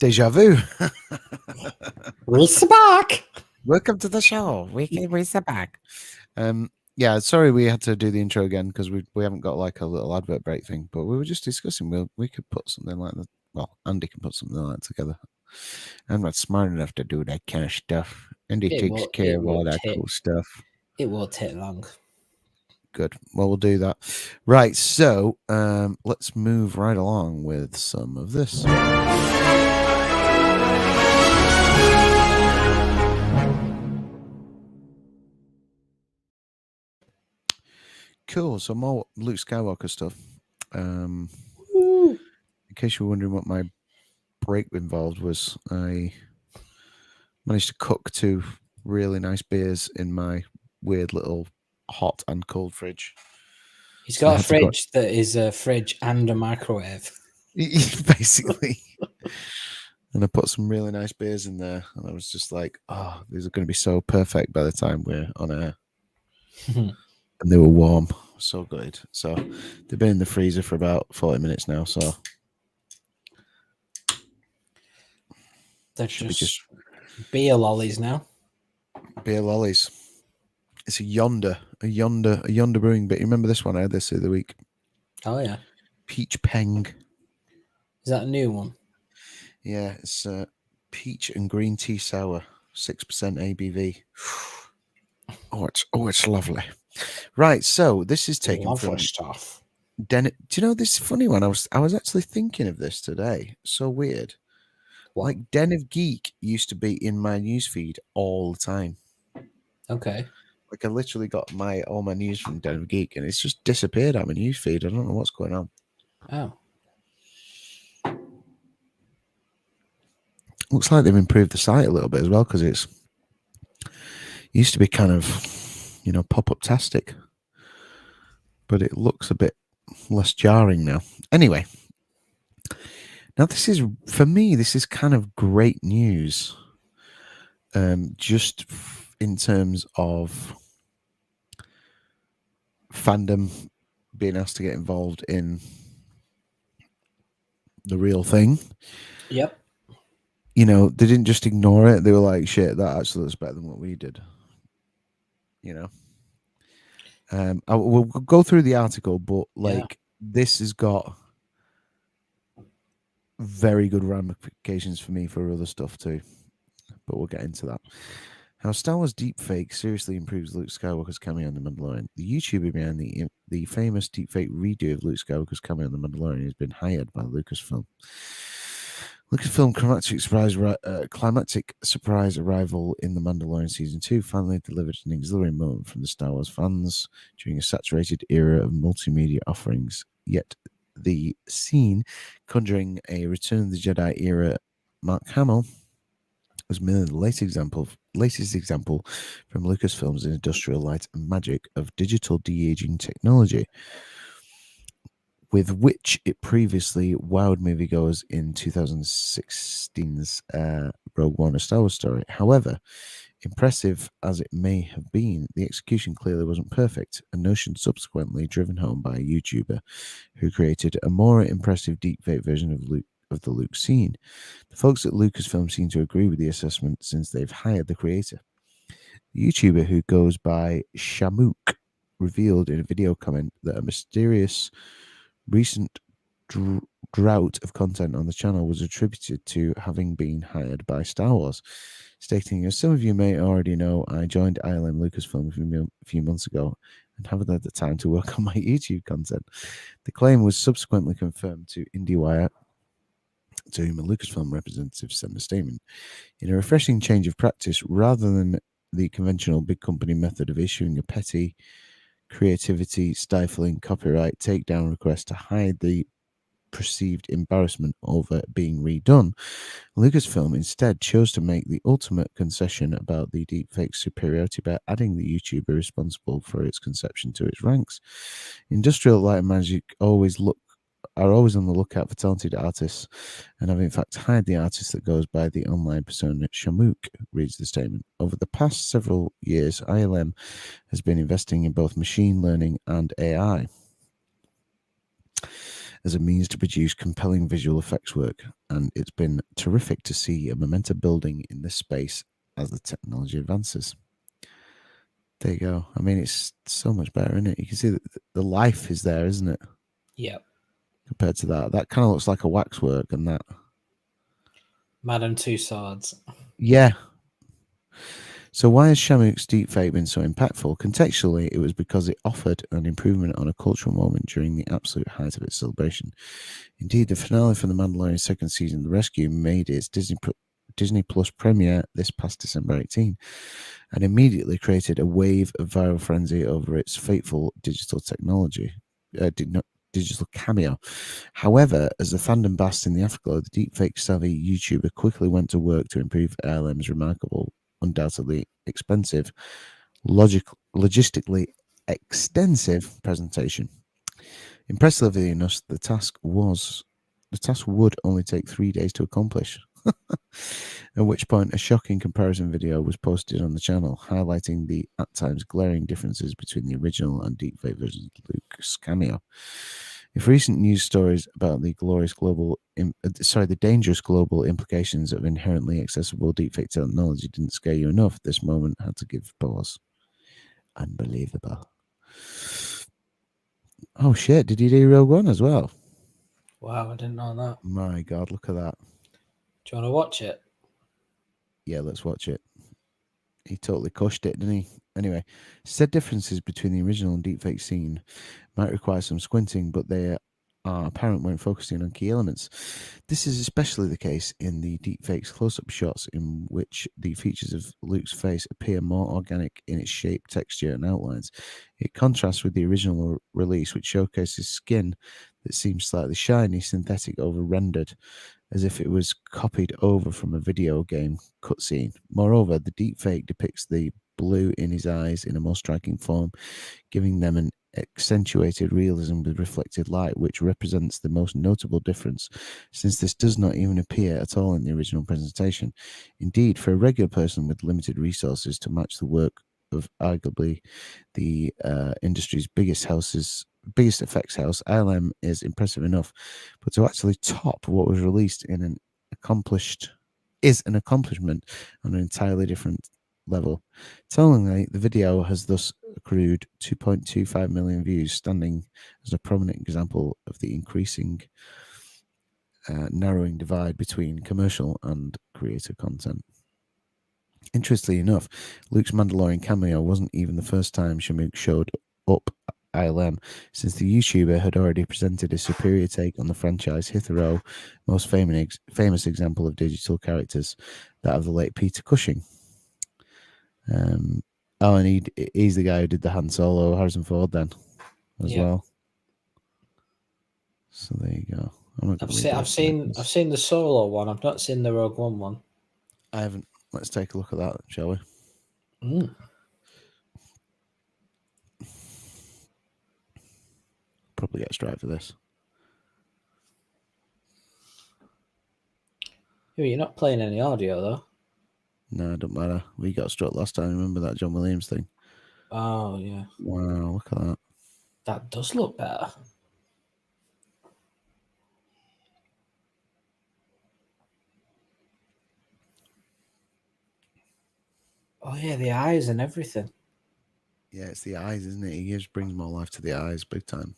Deja vu. We're back. Welcome to the show. We're back. Yeah, sorry we had to do the intro again because we haven't got like a little advert break thing, but we were just discussing we could put something like that. Well, Andy can put something like that together. I'm not smart enough to do that kind of stuff. Andy takes care of all that cool stuff. It won't take long. Good. Well, we'll do that. Right. So let's move right along with some of this. Cool. So more Luke Skywalker stuff. In case you were wondering what my break involved was, I managed to cook 2 really nice beers in my weird little hot and cold fridge. He's got a fridge that is a fridge and a microwave. Basically. And I put some really nice beers in there, and I was just like, oh, these are going to be so perfect by the time we're on air. And they were warm. So good. So they've been in the freezer for about 40 minutes now, so they're just beer lollies now. Beer lollies. It's a yonder brewing bit. You remember this one? I had this the other week. Oh yeah. Peach Peng. Is that a new one? Yeah, it's peach and green tea sour, 6% ABV. Oh, it's lovely. Right, so this is taken from stuff. Do you know this funny one? I was actually thinking of this today. So weird. What? Like Den of Geek used to be in my newsfeed all the time. Okay. Like I literally got all my news from Den of Geek, and it's just disappeared out of my newsfeed. I don't know what's going on. Oh. Looks like they've improved the site a little bit as well, because it used to be kind of, pop-up tastic, but it looks a bit less jarring now. Anyway, now this is kind of great news, just in terms of fandom being asked to get involved in the real thing. Yep. They didn't just ignore it. They were like, shit, that actually looks better than what we did. We'll go through the article, but this has got very good ramifications for me for other stuff too. But we'll get into that. How Star Wars deepfake seriously improves Luke Skywalker's cameo on The Mandalorian. The YouTuber behind the famous deepfake redo of Luke Skywalker's cameo on The Mandalorian has been hired by Lucasfilm. Lucasfilm climactic surprise arrival in The Mandalorian Season 2 finally delivered an exhilarating moment from the Star Wars fans during a saturated era of multimedia offerings. Yet the scene conjuring a Return of the Jedi era Mark Hamill was merely the latest example from Lucasfilm's industrial light and magic of digital de-aging technology, with which it previously wowed moviegoers in 2016's Rogue One: A Star Wars Story. However, impressive as it may have been, the execution clearly wasn't perfect, a notion subsequently driven home by a YouTuber who created a more impressive deepfake version of the Luke scene. The folks at Lucasfilm seem to agree with the assessment since they've hired the creator. The YouTuber, who goes by Shamook, revealed in a video comment that a mysterious recent drought of content on the channel was attributed to having been hired by Star Wars, stating, as some of you may already know, I joined ILM Lucasfilm a few months ago and haven't had the time to work on my YouTube content. The claim was subsequently confirmed to IndieWire, to whom a Lucasfilm representative sent a statement. In a refreshing change of practice, rather than the conventional big company method of issuing a petty, creativity-stifling copyright takedown request to hide the perceived embarrassment over being redone, Lucasfilm instead chose to make the ultimate concession about the deepfake superiority by adding the YouTuber responsible for its conception to its ranks. Industrial light and magic are always on the lookout for talented artists, and have in fact hired the artist that goes by the online persona Shamook, reads the statement. Over the past several years, ILM has been investing in both machine learning and AI. as a means to produce compelling visual effects work, and it's been terrific to see a momentum building in this space as the technology advances. There you go. I mean, it's so much better, isn't it? You can see that the life is there, isn't it? Yeah. Compared to that, that kind of looks like a waxwork, and that. Madam Two Swords. Yeah. So why has Shamuk's deepfake been so impactful? Contextually, it was because it offered an improvement on a cultural moment during the absolute height of its celebration. Indeed, the finale for The Mandalorian second season, The Rescue, made its Disney Plus premiere this past December 18, and immediately created a wave of viral frenzy over its fateful digital technology, digital cameo. However, as the fandom basked in the afterglow, the deepfake savvy YouTuber quickly went to work to improve ALM's remarkable, undoubtedly expensive, logistically extensive presentation. Impressively enough, the task would only take 3 days to accomplish. At which point, a shocking comparison video was posted on the channel, highlighting the at times glaring differences between the original and deepfake versions of Luke's cameo. If recent news stories about the dangerous global implications of inherently accessible deepfake technology didn't scare you enough, this moment had to give pause. Unbelievable. Oh shit! Did he do Rogue One as well? Wow, I didn't know that. My God, look at that. Do you want to watch it? Yeah, let's watch it. He totally cushed it, didn't he? Anyway, said differences between the original and deepfake scene might require some squinting, but they are apparent when focusing on key elements. This is especially the case in the deepfake's close-up shots, in which the features of Luke's face appear more organic in its shape, texture, and outlines. It contrasts with the original release, which showcases skin that seems slightly shiny, synthetic, over-rendered, as if it was copied over from a video game cutscene. Moreover, the deepfake depicts the blue in his eyes in a more striking form, giving them an accentuated realism with reflected light, which represents the most notable difference, since this does not even appear at all in the original presentation. Indeed, for a regular person with limited resources to match the work of arguably the industry's biggest effects house, ILM is impressive enough, but to actually top what was released in an accomplishment on an entirely different level. Tellingly, the video has thus accrued 2.25 million views, standing as a prominent example of the increasing narrowing divide between commercial and creator content. Interestingly enough, Luke's Mandalorian cameo wasn't even the first time Shamuk showed up ILM, since the YouTuber had already presented a superior take on the franchise Hitherto, most famous example of digital characters, that of the late Peter Cushing. And he's the guy who did the Han Solo Harrison Ford then, as well. So there you go. I've seen the Solo one. I've not seen the Rogue One. I haven't. Let's take a look at that, shall we? Probably get straight for this. You're not playing any audio though. No, it don't matter. We got struck last time. Remember that John Williams thing? Oh yeah. Wow, look at that. That does look better. Oh yeah, the eyes and everything. Yeah, it's the eyes, isn't it? He just brings more life to the eyes, big time.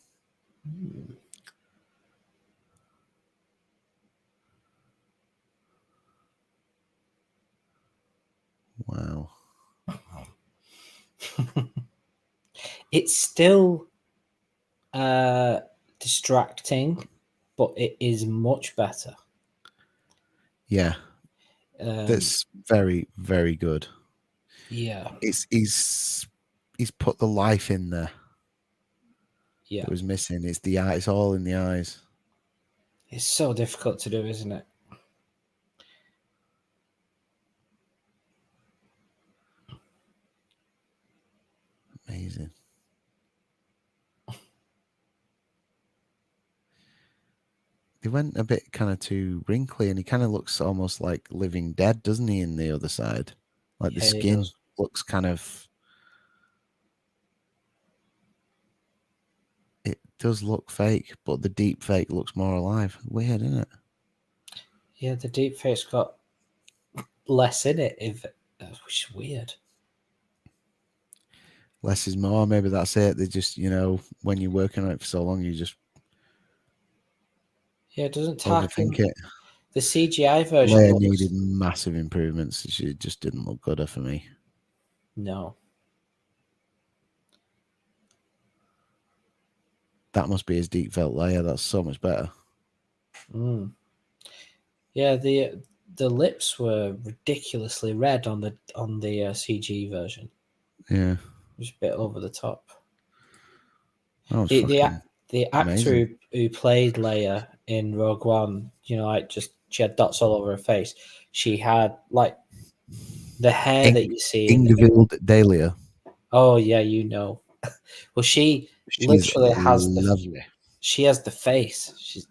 Wow. It's still distracting, but it is much better. Yeah. That's very, very good. Yeah. He's put the life in there. Yeah. That was missing. It's the eye. It's all in the eyes. It's so difficult to do, isn't it? Amazing. He went a bit kind of too wrinkly, and he kind of looks almost like Living Dead, doesn't he? In the other side, like the skin looks kind of. does look fake, but the deep fake looks more alive. Weird, isn't it? Yeah, the deep fake's got less in it, which is weird. Less is more. Maybe that's it. They just, when you're working on it for so long, you just Yeah, it doesn't overthink it. The CGI version Leia looks... needed massive improvements. She just didn't look good for me. No. That must be his deep felt Leia. That's so much better. Mm. Yeah, the lips were ridiculously red on the CG version. Yeah, it was a bit over the top. that was The actor who played Leia in Rogue One, she had dots all over her face. She had like the hair that you see in Dahlia. Oh yeah, well, she She's literally has lovely. She has the face. She's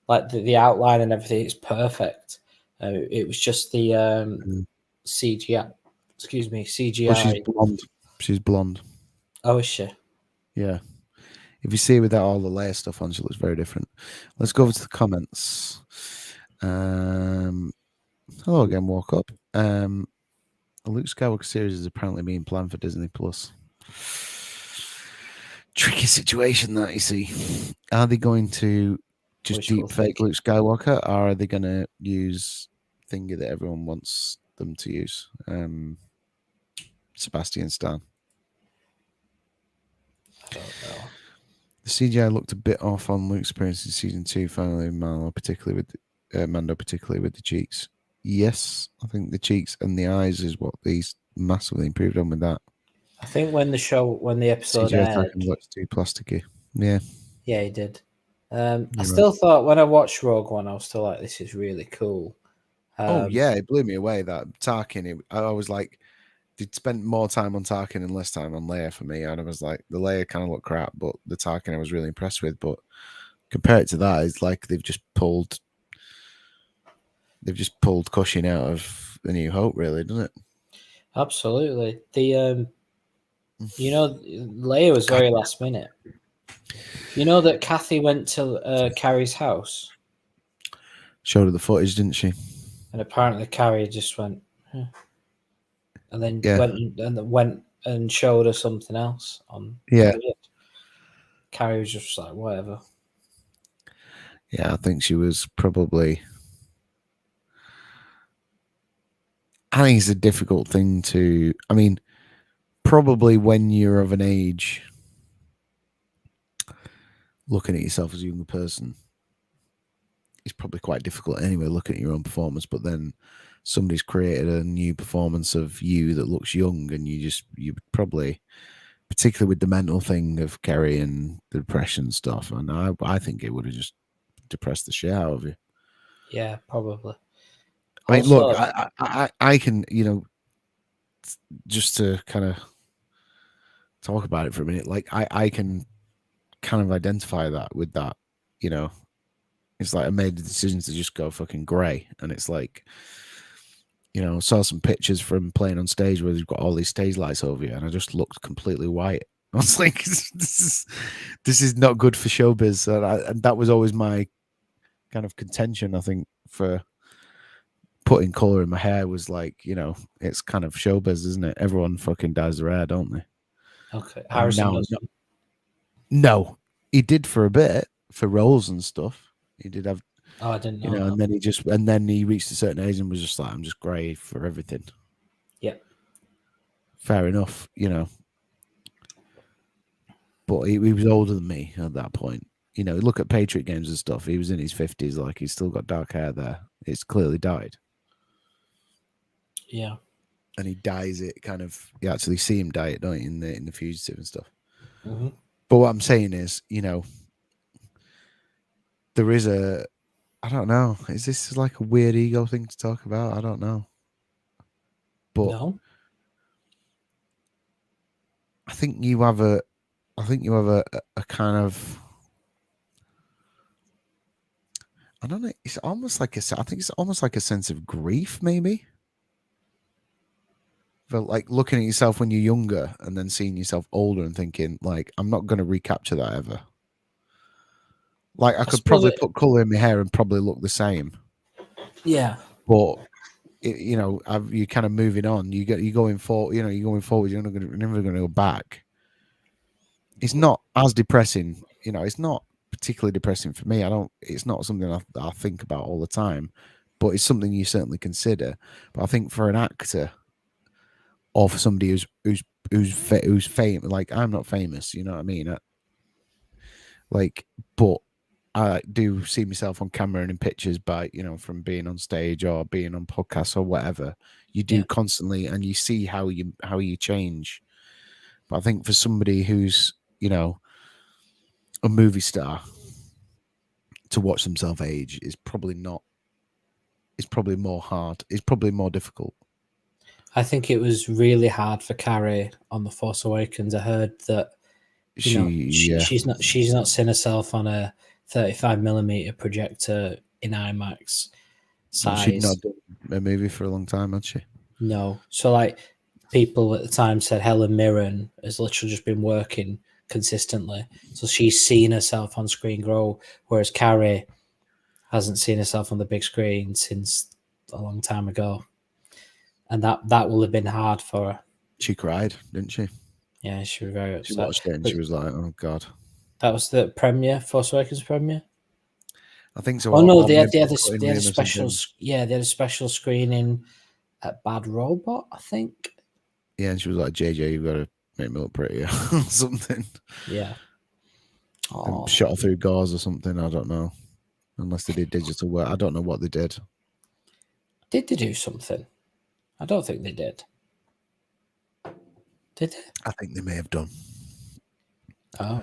like the outline and everything is perfect. It was just the CGI. Excuse me, CGI. Well, she's blonde. She's blonde. Oh, is she? Yeah. If you see without all the layer stuff on, she looks very different. Let's go over to the comments. Hello again, Walk Up. The Luke Skywalker series is apparently being planned for Disney Plus. Tricky situation that you see. Are they going to just deep fake Luke Skywalker, or are they going to use thingy that everyone wants them to use? Sebastian Stan. I don't know. The CGI looked a bit off on Luke's appearance in season 2. Finally, Mando, particularly with the cheeks. Yes, I think the cheeks and the eyes is what these massively improved on with that. I think when the episode aired, looks too plasticky. Yeah, yeah, he did. I still thought when I watched Rogue One, I was still like, "This is really cool." It blew me away. That Tarkin, I was like, they'd spent more time on Tarkin and less time on Leia for me, and I was like, the Leia kind of looked crap, but the Tarkin I was really impressed with. But compared to that, it's like they've just pulled Cushing out of A New Hope, really, doesn't it? Absolutely. Leia was very last minute. You know that Kathy went to Carrie's house? Showed her the footage, didn't she? And apparently Carrie just went, and then went and showed her something else on. Yeah. Carrie was just like, whatever. Yeah, I think she was probably. I think it's a difficult thing to. I mean, probably when you're of an age, looking at yourself as a younger person, it's probably quite difficult anyway, looking at your own performance. But then somebody's created a new performance of you that looks young, and you probably, particularly with the mental thing of Carrie and the depression stuff, and I think it would have just depressed the shit out of you. Yeah, probably. I mean, look, I can, just to kind of talk about it for a minute, like I can kind of identify that with that, it's like I made the decision to just go fucking grey, and it's like, I saw some pictures from playing on stage where they've got all these stage lights over you, and I just looked completely white. I was like, this is not good for showbiz, and that was always my kind of contention, I think, for putting color in my hair was like, it's kind of showbiz, isn't it? Everyone fucking dyes their hair, don't they? Okay. Harrison doesn't. No, he did for a bit for roles and stuff. He did have. Oh, I didn't know. And then he reached a certain age and was just like, I'm just grey for everything. Yeah. Fair enough, But he was older than me at that point. Look at Patriot Games and stuff. He was in his 50s, like he's still got dark hair there. It's clearly dyed. Yeah. And he dyes it kind of, you actually see him dye it, don't you, in the Fugitive and stuff. Mm-hmm. But what I'm saying is, there is I don't know, is this like a weird ego thing to talk about? I don't know. But no. I think you have a kind of, I don't know, it's almost like I think it's almost like a sense of grief, maybe. For like looking at yourself when you're younger and then seeing yourself older and thinking, like, I'm not going to recapture that ever. Like I could probably put colour in my hair and probably look the same. Yeah, but you know, you're kind of moving on. You're going forward. You know, you're going forward. You're never going to go back. It's not as depressing. You know, it's not particularly depressing for me. It's not something I think about all the time, but it's something you certainly consider. But I think for an actor or for somebody who's famous, like I'm not famous. You know what I mean? But I do see myself on camera and in pictures by, you know, from being on stage or being on podcasts or whatever. You do constantly, and you see how you change. But I think for somebody who's, you know, a movie star, to watch themselves age is probably not. It's probably more hard. It's probably more difficult. I think it was really hard for Carrie on The Force Awakens. I heard that she's not seen herself on a 35mm projector in IMAX size. She'd not done a movie for a long time, had she? No. So like people at the time said Helen Mirren has literally just been working consistently. So she's seen herself on screen grow, whereas Carrie hasn't seen herself on the big screen since a long time ago. And that will have been hard for her. She cried, didn't she? Yeah, she was very upset. She watched it and she was like, "Oh God." That was the premiere, Force Awakens premiere. I think so. Oh no, they had a special. Yeah, they had a special screening at Bad Robot, I think. Yeah, and she was like, "JJ, you've got to make me look prettier," or something. Yeah. And shot her through gauze or something. I don't know. Unless they did digital work, I don't know what they did. Did they do something? I don't think they did. Did they? I think they may have done. Oh.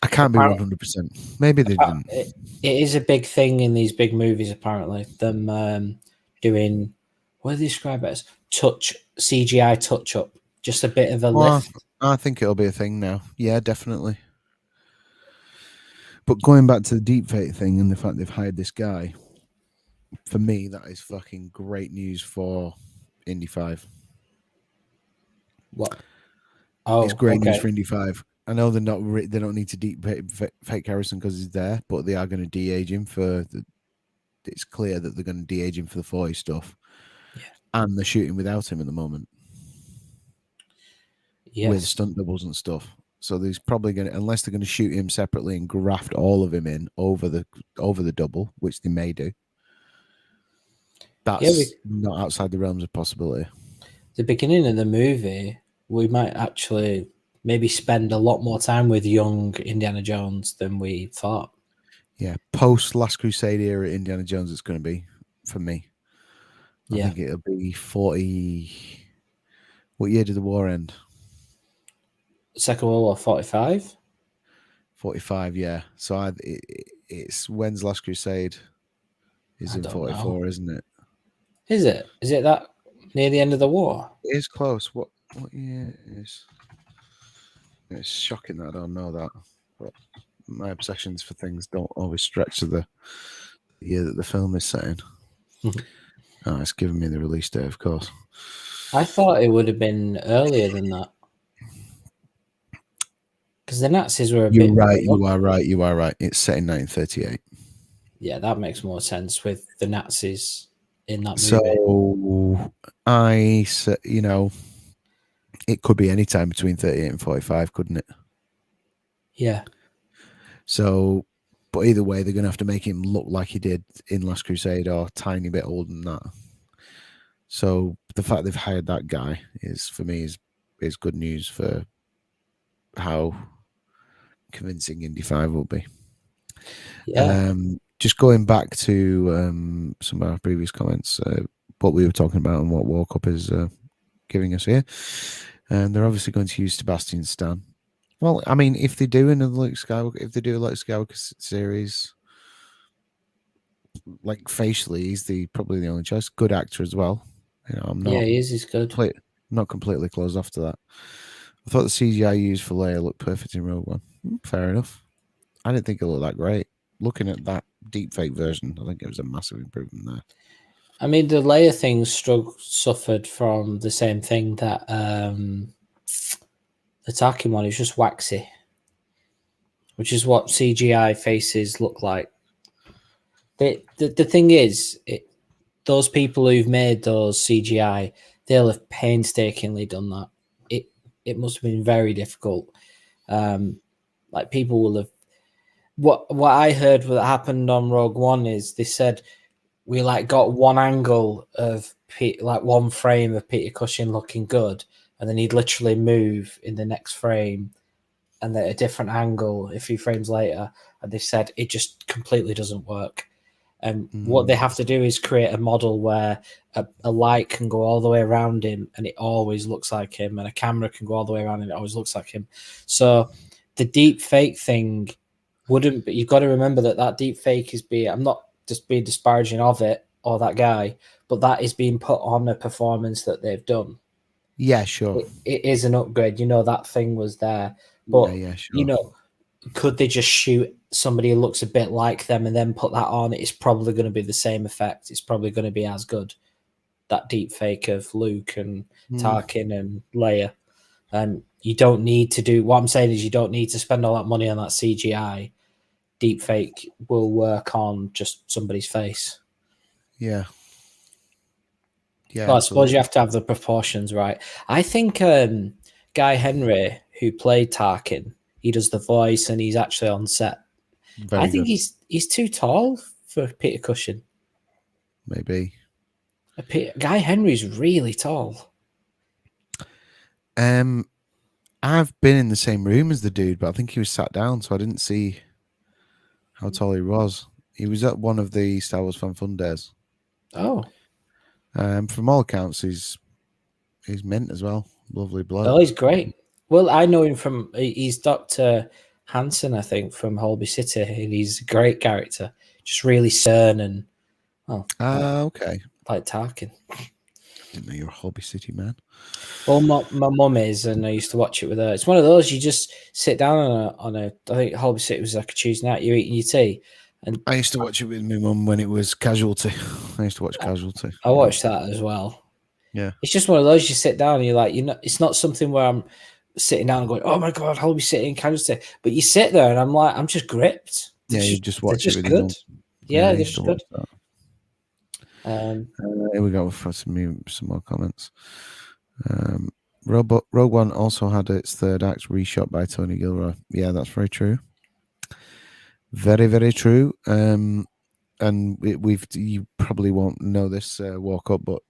I can't be 100%. Maybe they didn't. It is a big thing in these big movies, apparently. Them doing, what do they describe it as? CGI touch up. Just a bit of a lift. I think it'll be a thing now. Yeah, definitely. But going back to the deepfake thing and the fact they've hired this guy, for me, that is fucking great news for Indy 5. What? Oh, it's great news for Indy 5. I know they don't need to deep fake Harrison because he's there, but they are going to de-age him it's clear that they're going to de-age him for the 40 stuff. Yeah. And they're shooting without him at the moment. Yes. With stunt doubles and stuff. So there's probably going to, unless they're going to shoot him separately and graft all of him in over the double, which they may do. That's not outside the realms of possibility. The beginning of the movie, we might actually maybe spend a lot more time with young Indiana Jones than we thought. Yeah, post Last Crusade era Indiana Jones, it's going to be for me. I think it'll be 40. What year did the war end? Second World War 45. 45, yeah. So it's when's Last Crusade? Is in 44, isn't it? Is it? Is it that near the end of the war? It is close. What year is? It's shocking that I don't know that. But my obsessions for things don't always stretch to the year that the film is set in. Oh, it's giving me the release date, of course. I thought it would have been earlier than that. Because the Nazis were You're right. You are right. It's set in 1938. Yeah, that makes more sense with the Nazis in that movie. So you know, it could be any time between 38 and 45, couldn't it? Yeah. So, but either way, they're going to have to make him look like he did in Last Crusade or a tiny bit older than that. So the fact they've hired that guy is, for me, is good news for how convincing Indy 5 will be. Yeah. Just going back to some of our previous comments, what we were talking about and what Walkup is giving us here, and they're obviously going to use Sebastian Stan. Well, I mean, if they do another Luke Skywalker, if they do a Luke Skywalker series, like facially, he's probably the only choice. Good actor as well. You know, I'm not. Yeah, he is. He's good. Not completely closed off to that. I thought the CGI used for Leia looked perfect in Rogue One. Fair enough. I didn't think it looked that great. Looking at that deepfake version, I think it was a massive improvement there. I mean, the Leia thing suffered from the same thing that the Tarkin one. It was just waxy. which is what CGI faces look like. The thing is, those people who've made those CGI, they'll have painstakingly done that. It must have been very difficult. Like people will have. What I heard that happened on Rogue One is they said we like got one angle of like one frame of Peter Cushing looking good, and then he'd literally move in the next frame, and then a different angle a few frames later, and they said it just completely doesn't work. And what they have to do is create a model where a light can go all the way around him and it always looks like him, and a camera can go all the way around and it always looks like him. So the deep fake thing wouldn't, but you've got to remember that deep fake is I'm not just being disparaging of it or that guy, but that is being put on a performance that they've done. Yeah, sure. It is an upgrade. That thing was there, but yeah, sure. Could they just shoot somebody who looks a bit like them and then put that on? It's probably going to be the same effect. It's probably going to be as good. That deep fake of Luke and Tarkin and Leia. You don't need to do. What I'm saying is, you don't need to spend all that money on that CGI. Deep fake will work on just somebody's face. Yeah. Well, I suppose you have to have the proportions right. I think Guy Henry, who played Tarkin, he does the voice and he's actually on set. I think he's too tall for Peter Cushing. Maybe. Guy Henry's really tall. I've been in the same room as the dude, but I think he was sat down, so I didn't see how tall he was. He was at one of the Star Wars Fan Fun days. Oh. From all accounts, he's mint as well. Lovely bloke. Oh, he's great. Well, I know him from, he's Dr. Hansen, I think, from Holby City, and he's a great character. Just really stern and, okay. Like Tarkin. I didn't know you were a Holby City man. Well, my mum is, and I used to watch it with her. It's one of those, you just sit down on a I think Holby City was like a Tuesday night, you're eating your tea. And I used to watch it with my mum when it was Casualty. I used to watch Casualty. I watched that as well. Yeah. It's just one of those, you sit down and you're like, it's not something where I'm sitting down and going, oh my God, Holby City and Casualty. But you sit there and I'm like, I'm just gripped. You just watch it with good. Yeah, they're just good. Here we go for some more comments. Rogue One also had its third act reshot by Tony Gilroy. Yeah, that's very true. Very, very true. And you probably won't know this walk up, but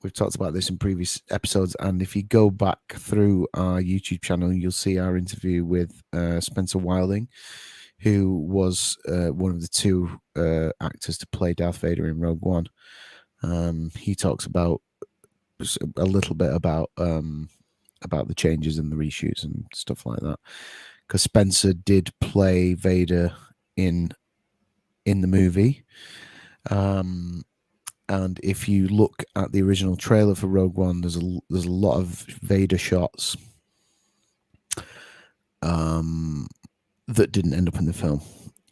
we've talked about this in previous episodes. And if you go back through our YouTube channel, you'll see our interview with Spencer Wilding, who was one of the two actors to play Darth Vader in Rogue One. He talks about a little bit about the changes and the reshoots and stuff like that, because Spencer did play Vader in the movie, and if you look at the original trailer for Rogue One, there's a lot of Vader shots that didn't end up in the film,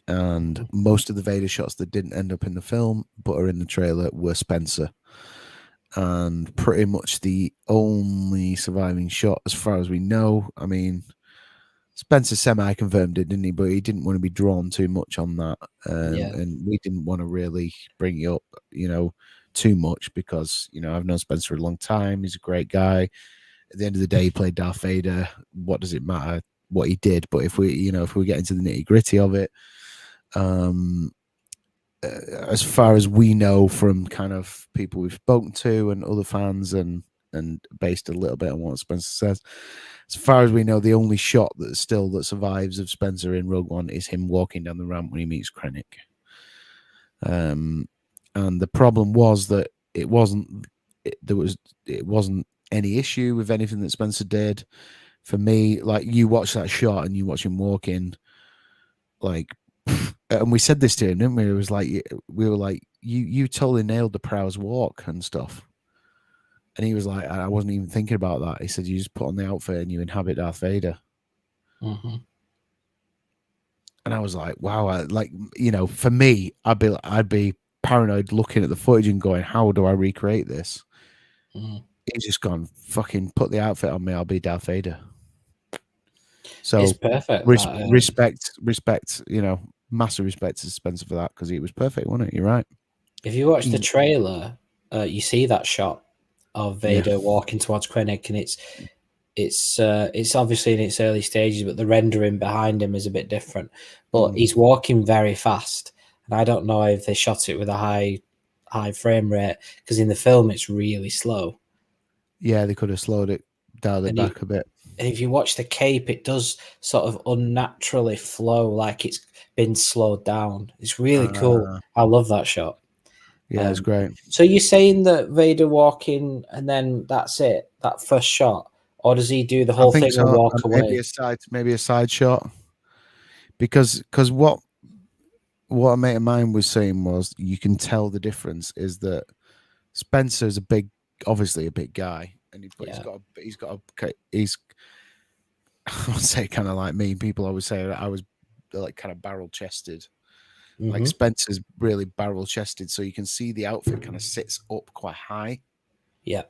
and most of the Vader shots that didn't end up in the film but are in the trailer were Spencer. And pretty much the only surviving shot, as far as we know, I mean, Spencer semi-confirmed it, didn't he? But he didn't want to be drawn too much on that. And we didn't want to really bring it up, too much, because, I've known Spencer a long time. He's a great guy. At the end of the day, he played Darth Vader. What does it matter what he did? But if we get into the nitty-gritty of it, as far as we know from kind of people we've spoken to and other fans, and based a little bit on what Spencer says, as far as we know, the only shot that survives of Spencer in Rogue One is him walking down the ramp when he meets Krennic. And the problem was that it wasn't any issue with anything that Spencer did. For me, like, you watch that shot and you watch him walking, like, and we said this to him, didn't we? It was like, we were like, you totally nailed the Prowse walk and stuff. And he was like, I wasn't even thinking about that. He said, you just put on the outfit and you inhabit Darth Vader. Mm-hmm. And I was like, wow, for me, I'd be paranoid looking at the footage and going, how do I recreate this? Mm-hmm. He's just gone, fucking put the outfit on me, I'll be Darth Vader. So it's perfect. respect, massive respect to Spencer for that, because it was perfect, wasn't it? You're right. If you watch the trailer, you see that shot of Vader walking towards Krennic, and it's obviously in its early stages, but the rendering behind him is a bit different. But he's walking very fast, and I don't know if they shot it with a high frame rate, because in the film it's really slow. Yeah, they could have slowed it, dialed it back a bit. And if you watch the cape, it does sort of unnaturally flow, like it's been slowed down. It's really cool. I love that shot. Yeah, it's great. So you're saying that Vader walking and then that's it, that first shot, or does he do the whole thing and walk away? Maybe a side shot, because what a mate of mine was saying was, you can tell the difference is that Spencer's obviously a big guy, but he's I would say kind of like me. People always say that I was like kind of barrel chested. Like Spencer's really barrel chested, so you can see the outfit kind of sits up quite high. Yeah.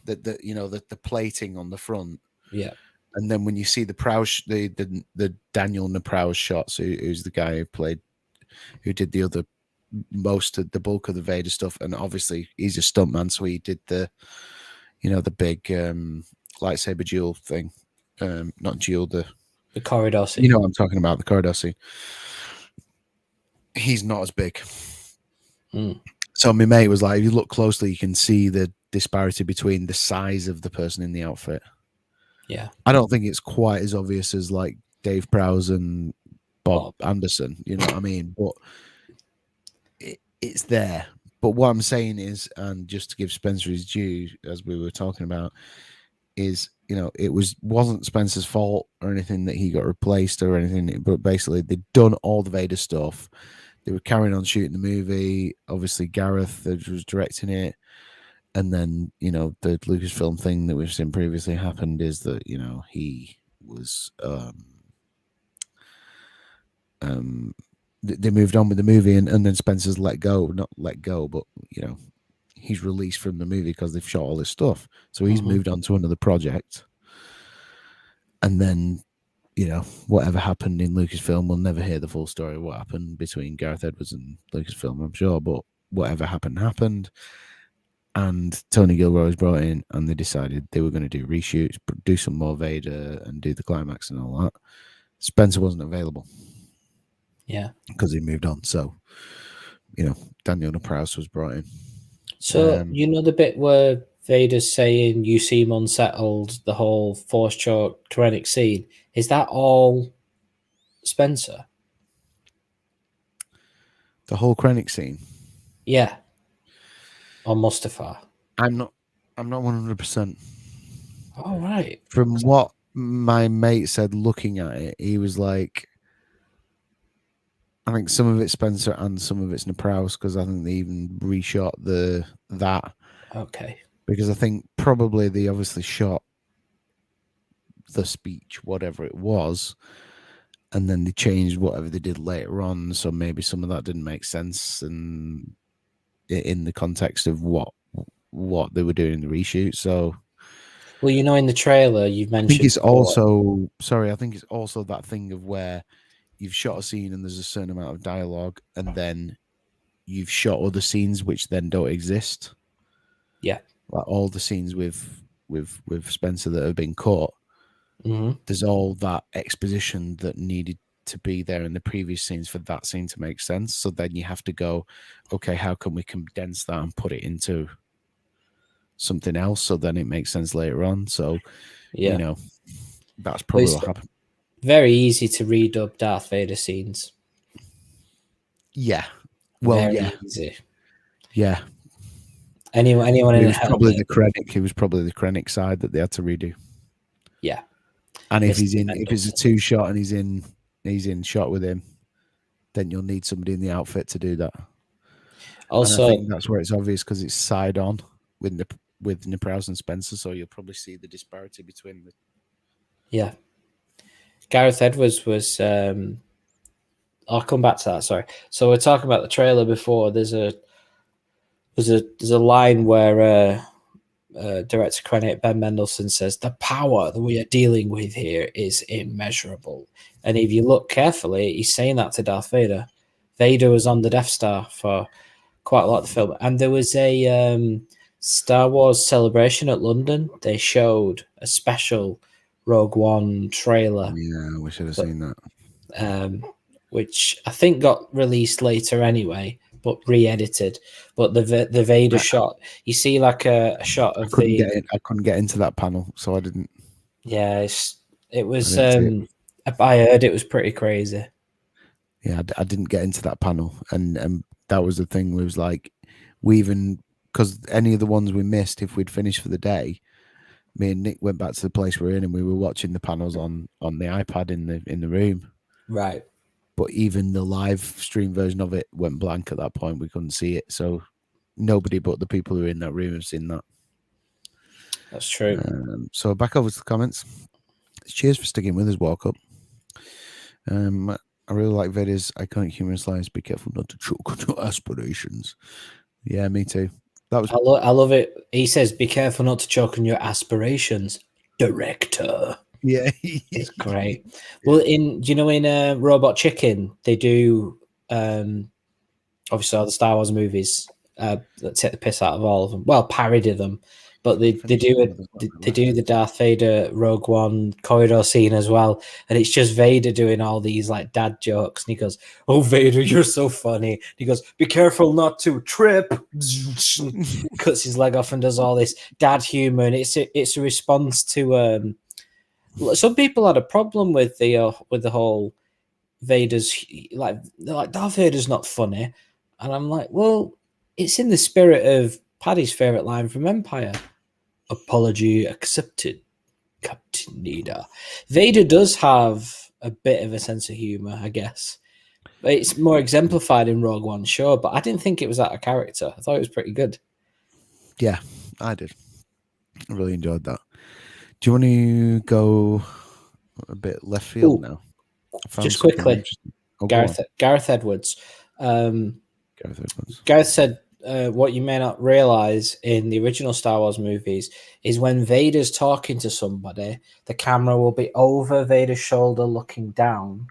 The plating on the front. Yeah. And then when you see the Prowse, the Daniel Prowse shots, who's the guy who did the bulk of the Vader stuff, and obviously he's a stuntman, so he did the big lightsaber duel thing, not duel, the corridor scene. You know what I'm talking about, the corridor scene. He's not as big. So my mate was like, if you look closely, you can see the disparity between the size of the person in the outfit. Yeah. I don't think it's quite as obvious as like Dave Prowse and Bob Anderson, you know what I mean? But it's there. But what I'm saying is, and just to give Spencer his due, as we were talking about, is, it wasn't Spencer's fault or anything that he got replaced or anything, but basically they'd done all the Vader stuff. They were carrying on shooting the movie. Obviously, Gareth was directing it. And then, the Lucasfilm thing that we've seen previously happened is that, he was, they moved on with the movie, and then Spencer's not let go, but, he's released from the movie because they've shot all this stuff. So he's moved on to another project. And then, whatever happened in Lucasfilm, we'll never hear the full story of what happened between Gareth Edwards and Lucasfilm, I'm sure. But whatever happened. And Tony Gilroy was brought in, and they decided they were going to do reshoots, do some more Vader, and do the climax and all that. Spencer wasn't available. Yeah. Because he moved on. So, Daniel Prowse was brought in. So, the bit where Vader's saying, you seem unsettled, the whole force choke Krennic scene, is that all Spencer? The whole Krennic scene? Yeah. Or Mustafar? I'm not 100%. Oh, right. From what my mate said looking at it, he was like, I think some of it's Spencer and some of it's Prowse, because I think they even reshot that. Okay. Because I think probably they obviously shot the speech, whatever it was, and then they changed whatever they did later on. So maybe some of that didn't make sense, and in the context of what they were doing in the reshoot. So, well, in the trailer you've mentioned, I think it's also that thing of where you've shot a scene and there's a certain amount of dialogue, and then you've shot other scenes which then don't exist. Yeah, like all the scenes with Spencer that have been cut. There's all that exposition that needed to be there in the previous scenes for that scene to make sense. So then you have to go, okay, how can we condense that and put it into something else so then it makes sense later on? So, that's probably what happened. Very easy to redub Darth Vader scenes. Yeah. Well, very easy. Yeah. Anyone in it was probably the Krennic. It was probably the Krennic side that they had to redo. Yeah. And if it's a 2-shot and he's in shot with him, then you'll need somebody in the outfit to do that. Also, and I think that's where it's obvious, because it's side on with Prowse and Spencer, so you'll probably see the disparity between the. Yeah. Gareth Edwards was. I'll come back to that. Sorry. So we're talking about the trailer before. There's a line where director Krennic, Ben Mendelsohn, says the power that we are dealing with here is immeasurable. And if you look carefully, he's saying that to Darth Vader. Vader was on the Death Star for quite a lot of the film, and there was a Star Wars celebration at London. They showed a special Rogue One trailer. Yeah, we should have seen that. Which I think got released later anyway, but re-edited. But the Vader shot, you see like a shot of I couldn't get into that panel, so I didn't. Yeah, it was. I heard it was pretty crazy. Yeah, I didn't get into that panel, and that was the thing. Was like, we even, because any of the ones we missed, if we'd finished for the day, me and Nick went back to the place we're in, and we were watching the panels on the iPad in the room. Right. But even the live stream version of it went blank at that point. We couldn't see it, so nobody but the people who are in that room have seen that. That's true. So back over to the comments. Cheers for sticking with us, Walk Up. I really like Vader's iconic humorous lines. Be careful not to choke on your aspirations. Yeah, me too. That was. I love it. He says, "Be careful not to choke on your aspirations, director." Yeah, It's great. Well, do you know in Robot Chicken they do obviously all the Star Wars movies that take the piss out of all of them. Well, parody them, but they do the Darth Vader Rogue One corridor scene as well, and it's just Vader doing all these like dad jokes, and he goes, "Oh Vader, you're so funny." And he goes, "Be careful not to trip." Cuts his leg off and does all this dad humor, and it's a response to. Some people had a problem with the whole Vader's like Darth Vader's not funny, and I'm like, well, it's in the spirit of Paddy's favorite line from Empire: "Apology accepted, Captain Nida." Vader does have a bit of a sense of humor, I guess. But it's more exemplified in Rogue One, sure, but I didn't think it was out of character. I thought it was pretty good. Yeah, I did. I really enjoyed that. Do you want to go a bit left field now? Just quickly, Gareth Edwards. Gareth said, what you may not realize in the original Star Wars movies is when Vader's talking to somebody, the camera will be over Vader's shoulder looking down.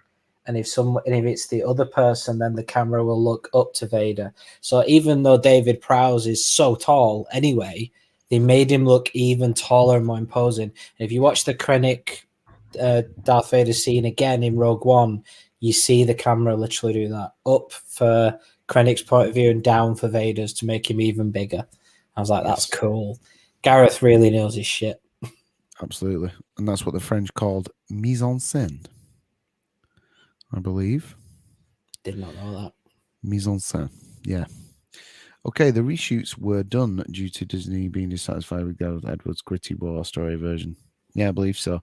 And if it's the other person, then the camera will look up to Vader. So even though David Prowse is so tall anyway, they made him look even taller and more imposing. And if you watch the Krennic Darth Vader scene again in Rogue One, you see the camera literally do that, up for Krennic's point of view and down for Vader's to make him even bigger. I was like, that's cool. Gareth really knows his shit. Absolutely. And that's what the French called mise en scène, I believe. Did not know that. Mise en scène, yeah. Okay, the reshoots were done due to Disney being dissatisfied with Gareth Edwards' gritty war story version. Yeah, I believe so.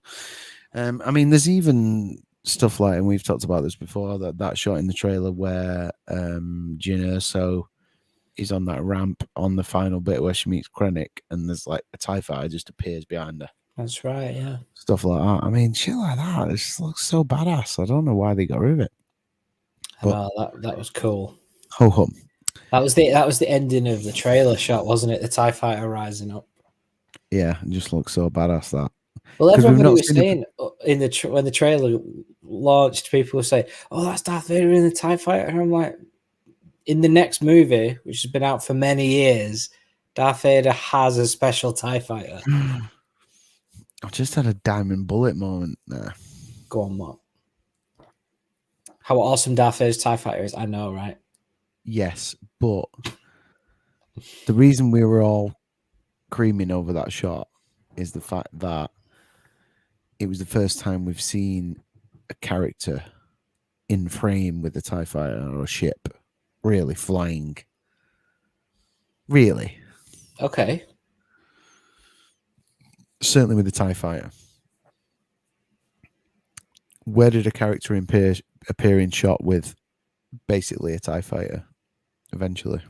I mean, there's even stuff like, and we've talked about this before, that shot in the trailer where Jyn Erso is on that ramp on the final bit where she meets Krennic, and there's like a TIE fighter just appears behind her. That's right, yeah. Stuff like that. I mean, shit like that. It just looks so badass. I don't know why they got rid of it. But that was cool. Ho hum. That was the ending of the trailer shot, wasn't it? The TIE fighter rising up. Yeah, it just looks so badass that. Well, everybody was saying when the trailer launched, people were saying, "Oh, that's Darth Vader in the TIE fighter," and I'm like, in the next movie, which has been out for many years, Darth Vader has a special TIE fighter. I just had a diamond bullet moment there. Go on, Mark. How awesome Darth Vader's TIE fighter is, I know, right? Yes, but the reason we were all creaming over that shot is the fact that it was the first time we've seen a character in frame with a TIE fighter or a ship really flying. Really. Okay. Certainly with the TIE fighter. Where did a character appear in shot with basically a TIE fighter eventually?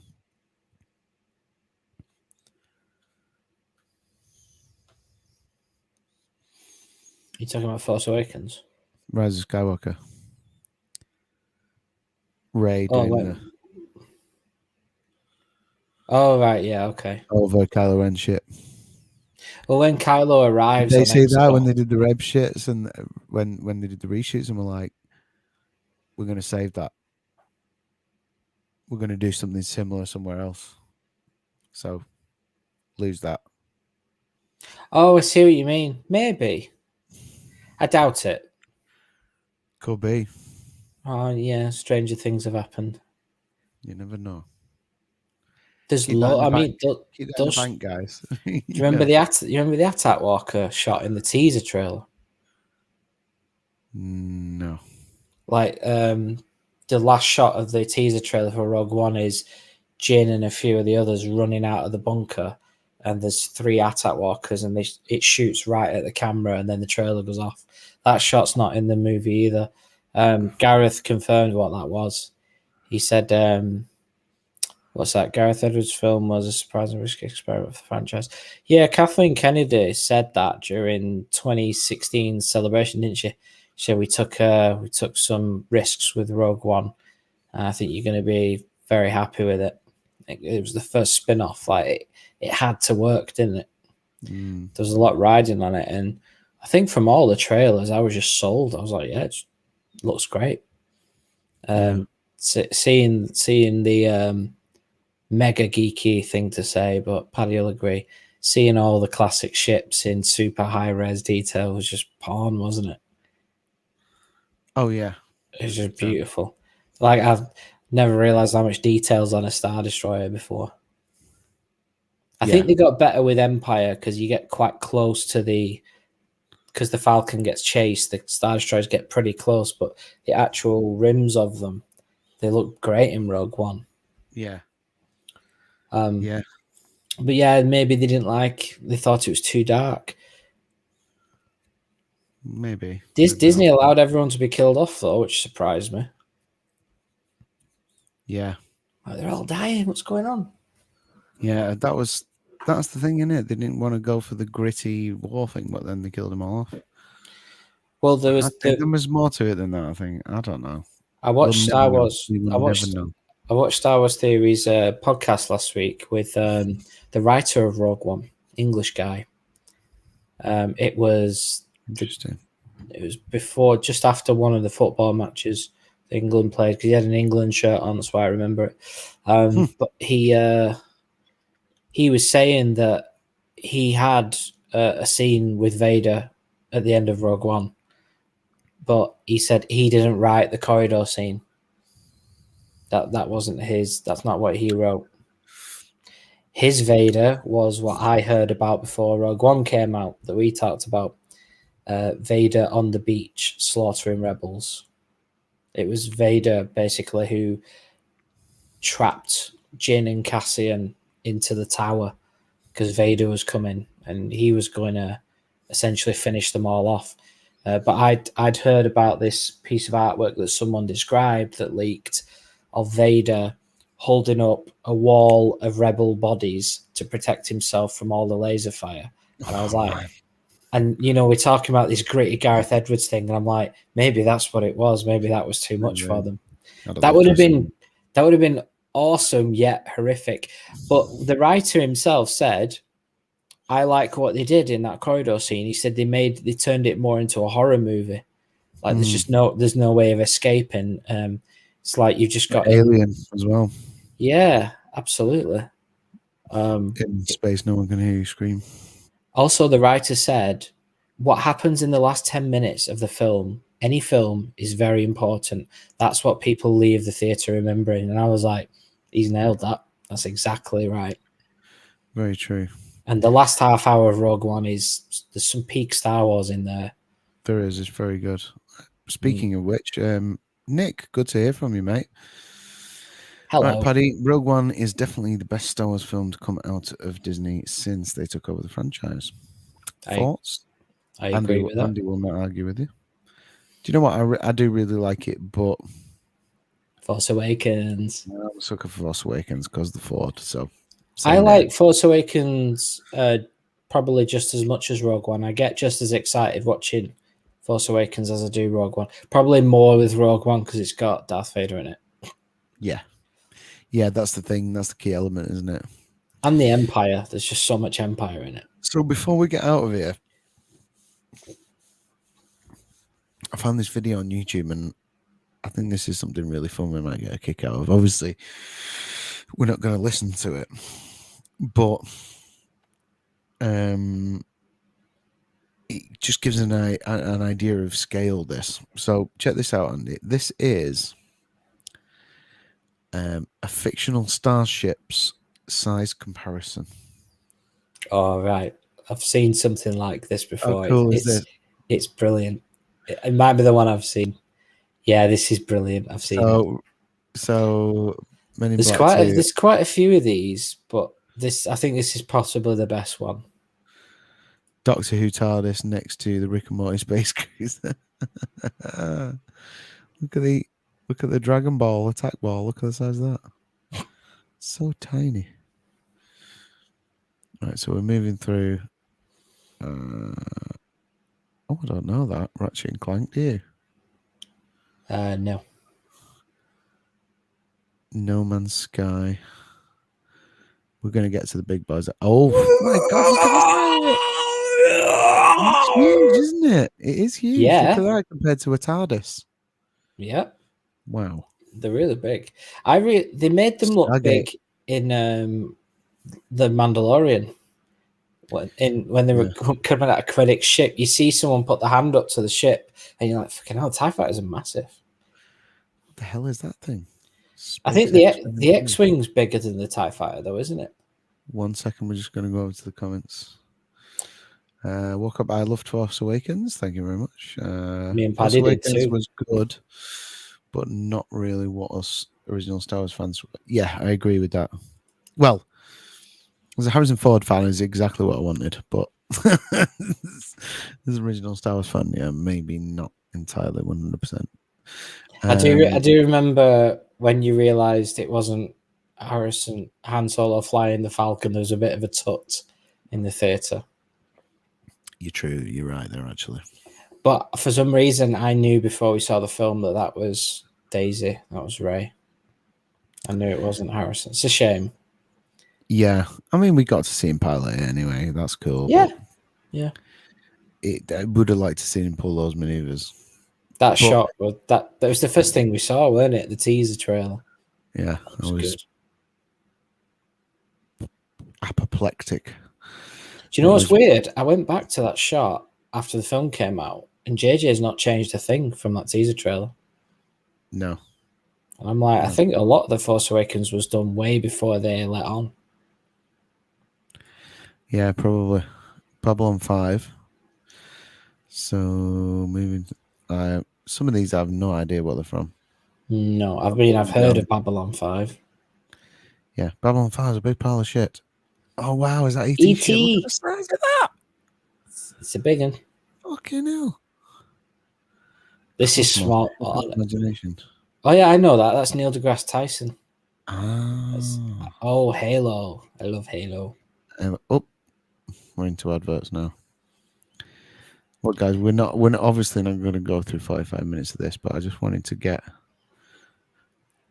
You talking about Force Awakens? Rise of Skywalker. Rey doing Oh, right, yeah, okay. over Kylo Ren shit. Well, when Kylo arrives, They on say that when Expo, they did the Reb shits and when they did the reshoots, and we're like, we're going to save that. We're going to do something similar somewhere else. So lose that. oh, I see what you mean. Maybe. I doubt it. Could be. Oh, yeah, stranger things have happened. You never know. There's Keep that in the I bank. mean, Keep that in the those. bank, guys. Do you remember you remember the Attack Walker shot in the teaser trailer? No. Like, the last shot of the teaser trailer for Rogue One is Jin and a few of the others running out of the bunker, and there's 3 Attack Walkers, and it shoots right at the camera, and then the trailer goes off. That shot's not in the movie either. Gareth confirmed what that was. He said, what's that? Gareth Edwards' film was a surprising risky experiment for the franchise. Yeah, Kathleen Kennedy said that during 2016 celebration, didn't she? She said we took some risks with Rogue One. And I think you're going to be very happy with it. It was the first spin-off. Like it had to work, didn't it? Mm. There was a lot riding on it, and I think from all the trailers, I was just sold. I was like, yeah, it looks great. Seeing the mega geeky thing to say, but Paddy will agree. Seeing all the classic ships in super high res detail was just porn, wasn't it? Oh yeah, it was just beautiful. Like I've never realized how much details on a Star Destroyer before. I think they got better with Empire because you get quite close to because the Falcon gets chased, the Star Destroyers get pretty close, but the actual rims of them, they look great in Rogue One. Yeah. Yeah. But yeah, maybe they thought it was too dark. Maybe. Disney allowed everyone to be killed off though, which surprised me. Yeah. Like, they're all dying. What's going on? Yeah, that's the thing, isn't it? They didn't want to go for the gritty war thing, but then they killed them all off. Well, there was more to it than that, I think. I don't know. I watched Star Wars. I watched Star Wars Theory's podcast last week with the writer of Rogue One, English guy. It was interesting. It was before, just after one of the football matches England played, because he had an England shirt on. That's why I remember it. But he was saying that he had a scene with Vader at the end of Rogue One, but he said he didn't write the corridor scene. That wasn't his. That's not what he wrote. His Vader was what I heard about before Rogue One came out, that we talked about. Vader on the beach slaughtering rebels. It was Vader basically who trapped Jin and Cassian into the tower because Vader was coming and he was going to essentially finish them all off. But I'd heard about this piece of artwork that someone described that leaked of Vader holding up a wall of rebel bodies to protect himself from all the laser fire. And I was like, man. And, we're talking about this gritty Gareth Edwards thing, and I'm like, maybe that's what it was. Maybe that was too much for them. That would have been awesome, yet horrific. But the writer himself said, I like what they did in that corridor scene. He said they turned it more into a horror movie. Like there's no way of escaping. It's like you've just got Alien as well. Yeah, absolutely. In space, no one can hear you scream. Also, the writer said, what happens in the last 10 minutes of the film, any film, is very important. That's what people leave the theatre remembering. And I was like, he's nailed that. That's exactly right. Very true. And the last half hour of Rogue One there's some peak Star Wars in there. There is. It's very good. Speaking of which, Nick, good to hear from you, mate. Hello. Right, Paddy, Rogue One is definitely the best Star Wars film to come out of Disney since they took over the franchise. Thoughts? I agree with that. Andy will not argue with you. Do you know what? I do really like it, but... Force Awakens. I'm a sucker for Force Awakens because the Ford, so... I like Force Awakens probably just as much as Rogue One. I get just as excited watching Force Awakens as I do Rogue One. Probably more with Rogue One because it's got Darth Vader in it. Yeah. Yeah, that's the thing. That's the key element, isn't it? And the Empire. There's just so much Empire in it. So before we get out of here, I found this video on YouTube, and I think this is something really fun we might get a kick out of. Obviously, we're not going to listen to it, but it just gives an idea of scale. This. So check this out, Andy. This is a fictional starship's size comparison. Oh, right. I've seen something like this before. How cool is this? It's brilliant. It might be the one I've seen. Yeah, this is brilliant. I've seen it. So many. There's quite a few of these, but I think this is possibly the best one. Doctor Who TARDIS next to the Rick and Morty Space Cruiser. Look at the Dragon Ball attack ball. Look at the size of that. So tiny. Right, so we're moving through. Oh, I don't know that. Ratchet and Clank, do you? No. No Man's Sky. We're going to get to the big boys. Oh, my God, look at this. It's huge, isn't it? It is huge. Yeah. Look at that compared to a TARDIS. Yeah. Wow. They're really big. They made them look big in The Mandalorian. When they were coming at a critic ship, you see someone put the hand up to the ship, and you're like, "Fucking hell, TIE fighters are massive." What the hell is that thing? I think the X-wing's bigger than the TIE fighter, though, isn't it? 1 second, we're just going to go over to the comments. Woke up. I loved Force Awakens. Thank you very much. Me and Paddy did too. Was good, but not really what us original Star Wars fans. Yeah, I agree with that. Well, as a Harrison Ford fan, is exactly what I wanted, but as an original Star Wars fan, yeah, maybe not entirely 100%. I do remember when you realised it wasn't Han Solo flying the Falcon. There was a bit of a tut in the theatre. You're true. You're right there, actually. But for some reason, I knew before we saw the film that was Daisy. That was Rey. I knew it wasn't Harrison. It's a shame. Yeah, I mean, we got to see him pilot it anyway. That's cool. Yeah, yeah. I would have liked to see him pull those maneuvers. That was the first thing we saw, weren't it? The teaser trailer. Yeah, that was good. Apoplectic. Do you know what's weird? I went back to that shot after the film came out, and JJ's not changed a thing from that teaser trailer. No. And I'm like, I think a lot of The Force Awakens was done way before they let on. Yeah, probably. Babylon 5. So, moving. Some of these I have no idea what they're from. No, I've heard of Babylon 5. Yeah, Babylon 5 is a big pile of shit. Oh, wow, is that E.T.? E.T.? Shit? Look at the size of that! It's a big one. Fucking hell. This is small. Imagination. Oh, yeah, I know that. That's Neil deGrasse Tyson. Oh, Halo. I love Halo. We're into adverts now. Well, guys, we're not obviously not going to go through 45 minutes of this, but I just wanted to get.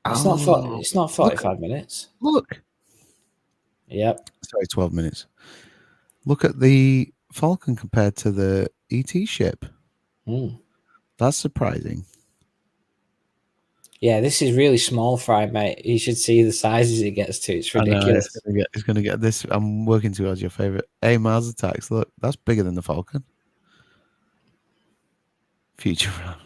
It's not 45 minutes. Look. Yep. Sorry, 12 minutes. Look at the Falcon compared to the ET ship. That's surprising. Yeah, this is really small fry, mate. You should see the sizes it gets to. It's ridiculous. I know, it's going to get this. I'm working towards your favorite. Mars Attacks. Look, that's bigger than the Falcon. Futurama.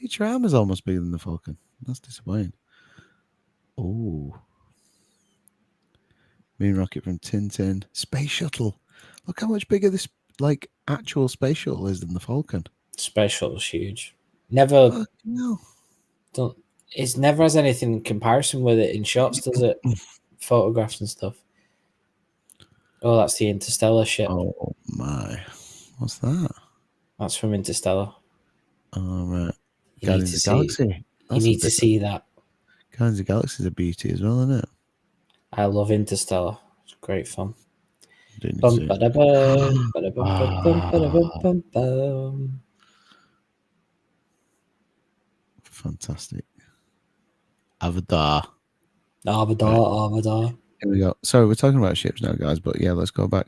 Futurama is almost bigger than the Falcon. That's disappointing. Oh. Moon rocket from Tintin. Space shuttle. Look how much bigger this actual space shuttle is than the Falcon. Space shuttle's huge. Never. No. It never has anything in comparison with it in shots, does it? Photographs and stuff. Oh, that's the Interstellar ship. Oh my. What's that? That's from Interstellar. Oh, right. Guardians of the Galaxy. You need to see that. Guardians of the Galaxy is a beauty as well, isn't it? I love Interstellar. It's great fun. Fantastic. Avatar. Avatar. Here we go. Sorry, we're talking about ships now, guys, but yeah, let's go back.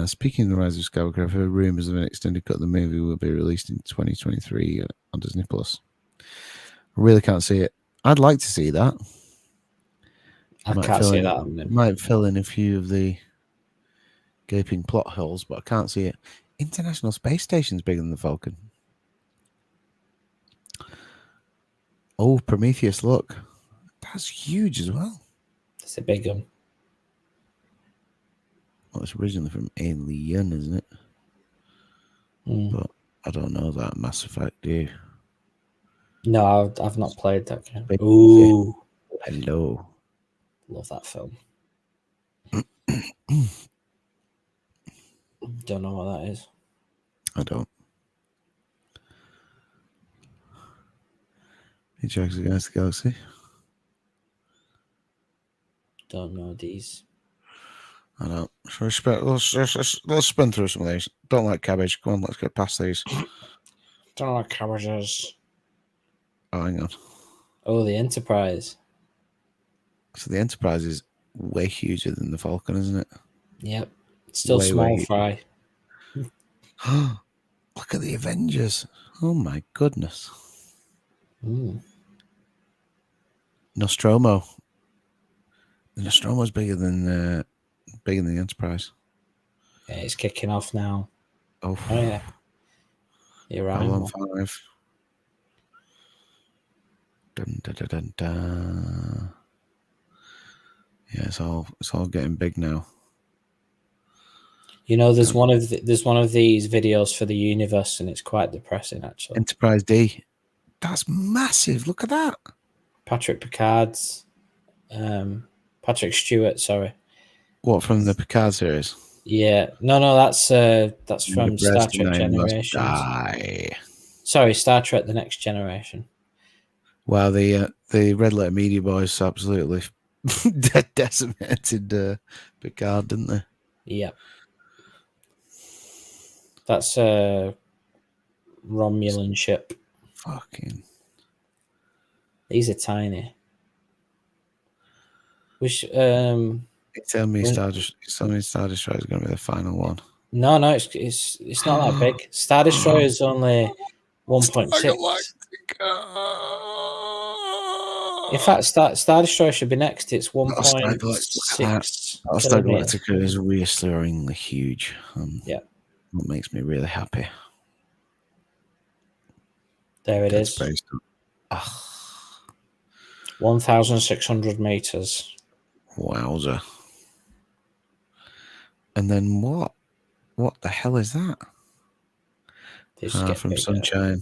Speaking of the Rise of Skywalker, I've heard rumors of an extended cut of the movie will be released in 2023 on Disney Plus. I really can't see it. I'd like to see that. I can't see that happening. Might fill in a few of the gaping plot holes, but I can't see it. International Space Station's bigger than the Falcon. Oh, Prometheus, look. That's huge as well. It's a big one. Well, it's originally from Alien, isn't it? But I don't know that Mass Effect, do you? No, I've not played that game. Big Ooh. Hello. Love that film. Don't know what that is. I don't. Hitchhiker's Against the Galaxy. Don't know these. I don't. Let's spin through some of these. Don't like cabbage. Come on, let's get past these. Don't know what cabbage is. Oh, hang on. Oh, the Enterprise. So the Enterprise is way huger than the Falcon, isn't it? Yep. It's still Way, small way fry. Look at the Avengers. Oh my goodness. Nostromo. The Nostromo's bigger than the Enterprise. Yeah, it's kicking off now. Oh yeah. You're right. Babylon 5. Dun, dun, dun, dun, dun. Yeah, it's all getting big now. You know, there's one of these videos for the universe, and it's quite depressing, actually. Enterprise D. That's massive. Look at that. Patrick Stewart. Sorry. What, from the Picard series? Yeah. No, that's from Star Trek Generations. Sorry, Star Trek: The Next Generation. Wow, the Red Letter Media boys absolutely decimated Picard, didn't they? Yep. That's a Romulan ship. Fucking. These are tiny. Which You tell me Star Destroyer is going to be the final one. No, it's not that big. Star Destroyer is only 1.6. In fact, Star Destroyer should be next. It's 1.6. Star Galactica is reassuringly huge. Yeah. That makes me really happy. There it is. 1,600 meters. Wowza. And then what? What the hell is that? From Sunshine.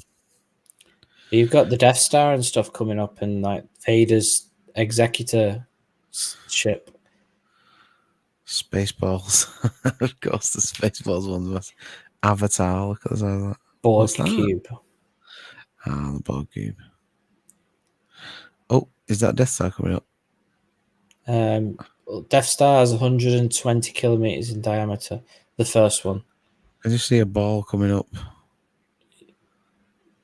You've got the Death Star and stuff coming up, and like Vader's Executor ship. Spaceballs. Of course, the Spaceballs one's Avatar. Look at that. Borg cube. The Borg cube. Oh, is that Death Star coming up? Death Star is 120 kilometers in diameter. The first one. I just see a ball coming up.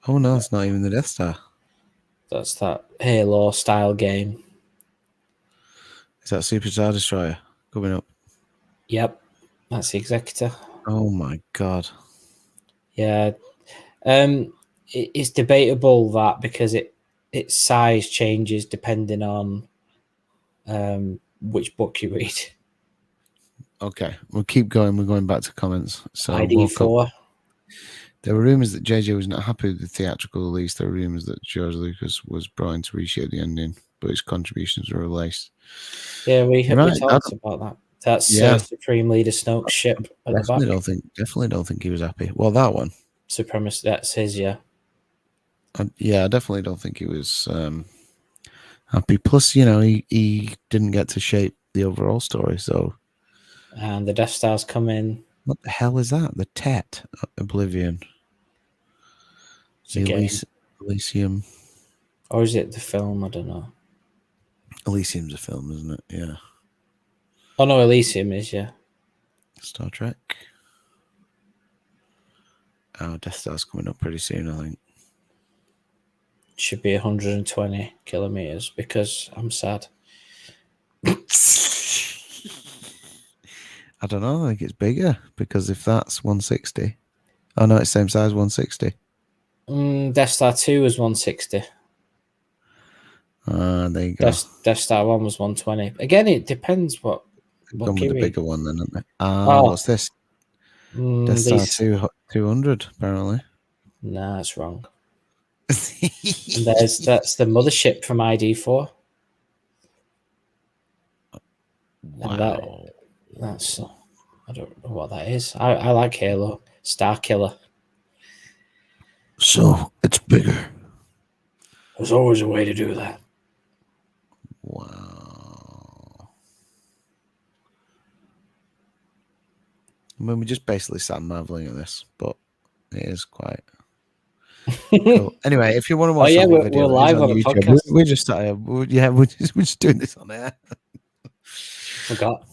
Oh no, it's not even the Death Star. That's that Halo style game. Is that Super Star Destroyer coming up? Yep, that's the Executor. Oh my god. Yeah, it's debatable that because its size changes depending on which book you read. Okay, we'll keep going. We're going back to comments. So ID4. There were rumours that JJ was not happy with the theatrical release. There were rumours that George Lucas was trying to reshape the ending, but his contributions were released. Yeah, we talked about that. That's Supreme Leader Snoke's ship at the back. Definitely don't think he was happy. Well, that one. Supremacist, that's his, yeah. I definitely don't think he was happy. Plus, he didn't get to shape the overall story, so... And the Death Star's come in. What the hell is that? The Tet Oblivion. Elysium. Or is it the film? I don't know. Elysium's a film, isn't it? Yeah. Oh, no, Elysium is, yeah. Star Trek. Oh, Death Star's coming up pretty soon, I think. Should be 120 kilometers because I'm sad. I don't know. I think it's bigger because if that's 160, oh no, it's same size 160. Death Star 2 was 160. There you go. Death Star 1 was 120. Again, it depends what Gone with the bigger one then, haven't they? What's this? Death Star 200 apparently. Nah, that's wrong. And that's the mothership from ID4. Wow. And that's I don't know what that is. I like Halo. Star Killer. So it's bigger. There's always a way to do that. Wow. I mean, we just basically sat marveling at this, but it is quite cool. Anyway, if you want to watch the whole video, we're live on YouTube. a podcast. We're just started. We're just doing this on air. Forgot.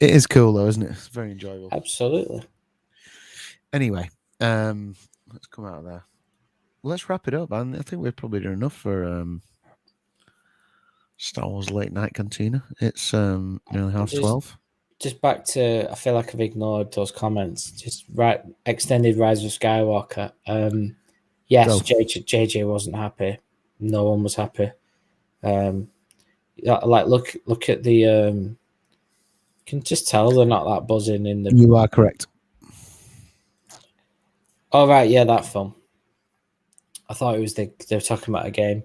It is cool though, isn't it? It's very enjoyable. Absolutely. Anyway, let's come out of there. Let's wrap it up. I think we've probably done enough for Star Wars Late Night Cantina. It's nearly 12:30. Just back to, I feel like I've ignored those comments. Just right, extended Rise of Skywalker. Yes, JJ wasn't happy. No one was happy. Like look at the. You can just tell they're not that buzzing in the. You are correct. Oh right, yeah, that film. I thought it was they were talking about a game.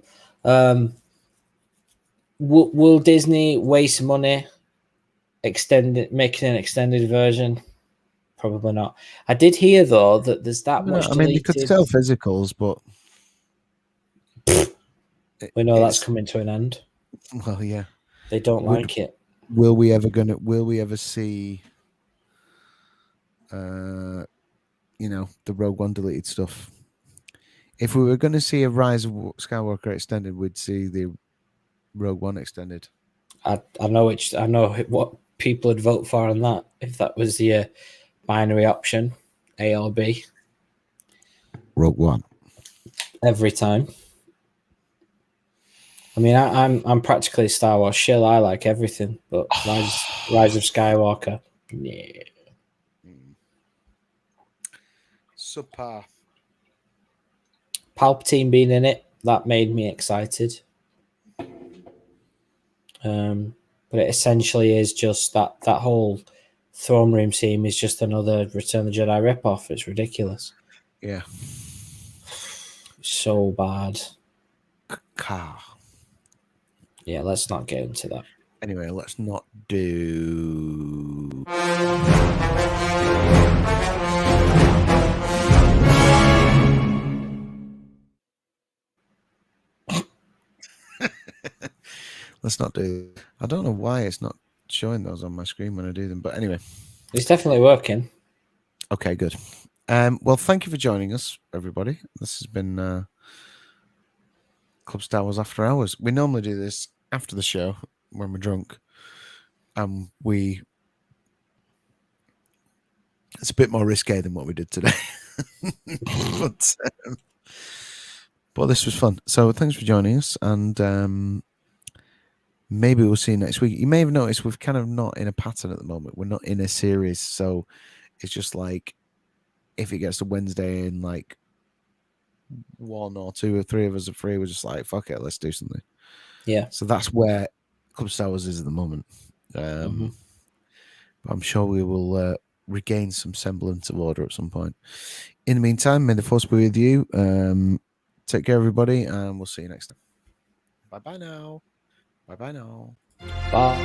Will Disney waste money making an extended version? Probably not. I did hear though that there's that much. I mean, they could sell physicals, but we know that's coming to an end. Well, yeah, they don't like it. Will we ever see? The Rogue One deleted stuff. If we were going to see a Rise of Skywalker extended, we'd see the Rogue One extended. I know what people would vote for on that if that was the binary option, A or B. Rogue One. Every time. I mean, I'm practically a Star Wars shill. I like everything, but Rise of Skywalker, yeah. Subpar. Palpatine being in it, that made me excited. But it essentially is just that whole throne room scene is just another Return of the Jedi ripoff. It's ridiculous. Yeah. So bad. Car. Yeah, let's not get into that. Anyway, let's not do. Let's not do. I don't know why it's not showing those on my screen when I do them, but anyway, it's definitely working. Okay, good. Well, thank you for joining us, everybody. This has been Club Star Wars After Hours. We normally do this after the show when we're drunk, and it's a bit more risque than what we did today. But this was fun. So thanks for joining us, and maybe we'll see you next week. You may have noticed we've kind of not in a pattern at the moment. We're not in a series, so it's just like if it gets to Wednesday and like 1 or 2 or 3 of us are free, we're just like, fuck it, let's do something. Yeah. So that's where Club Star Wars is at the moment. But I'm sure we will regain some semblance of order at some point. In the meantime, may the force be with you. Take care, everybody, and we'll see you next time. Bye-bye now. Bye-bye now. Bye.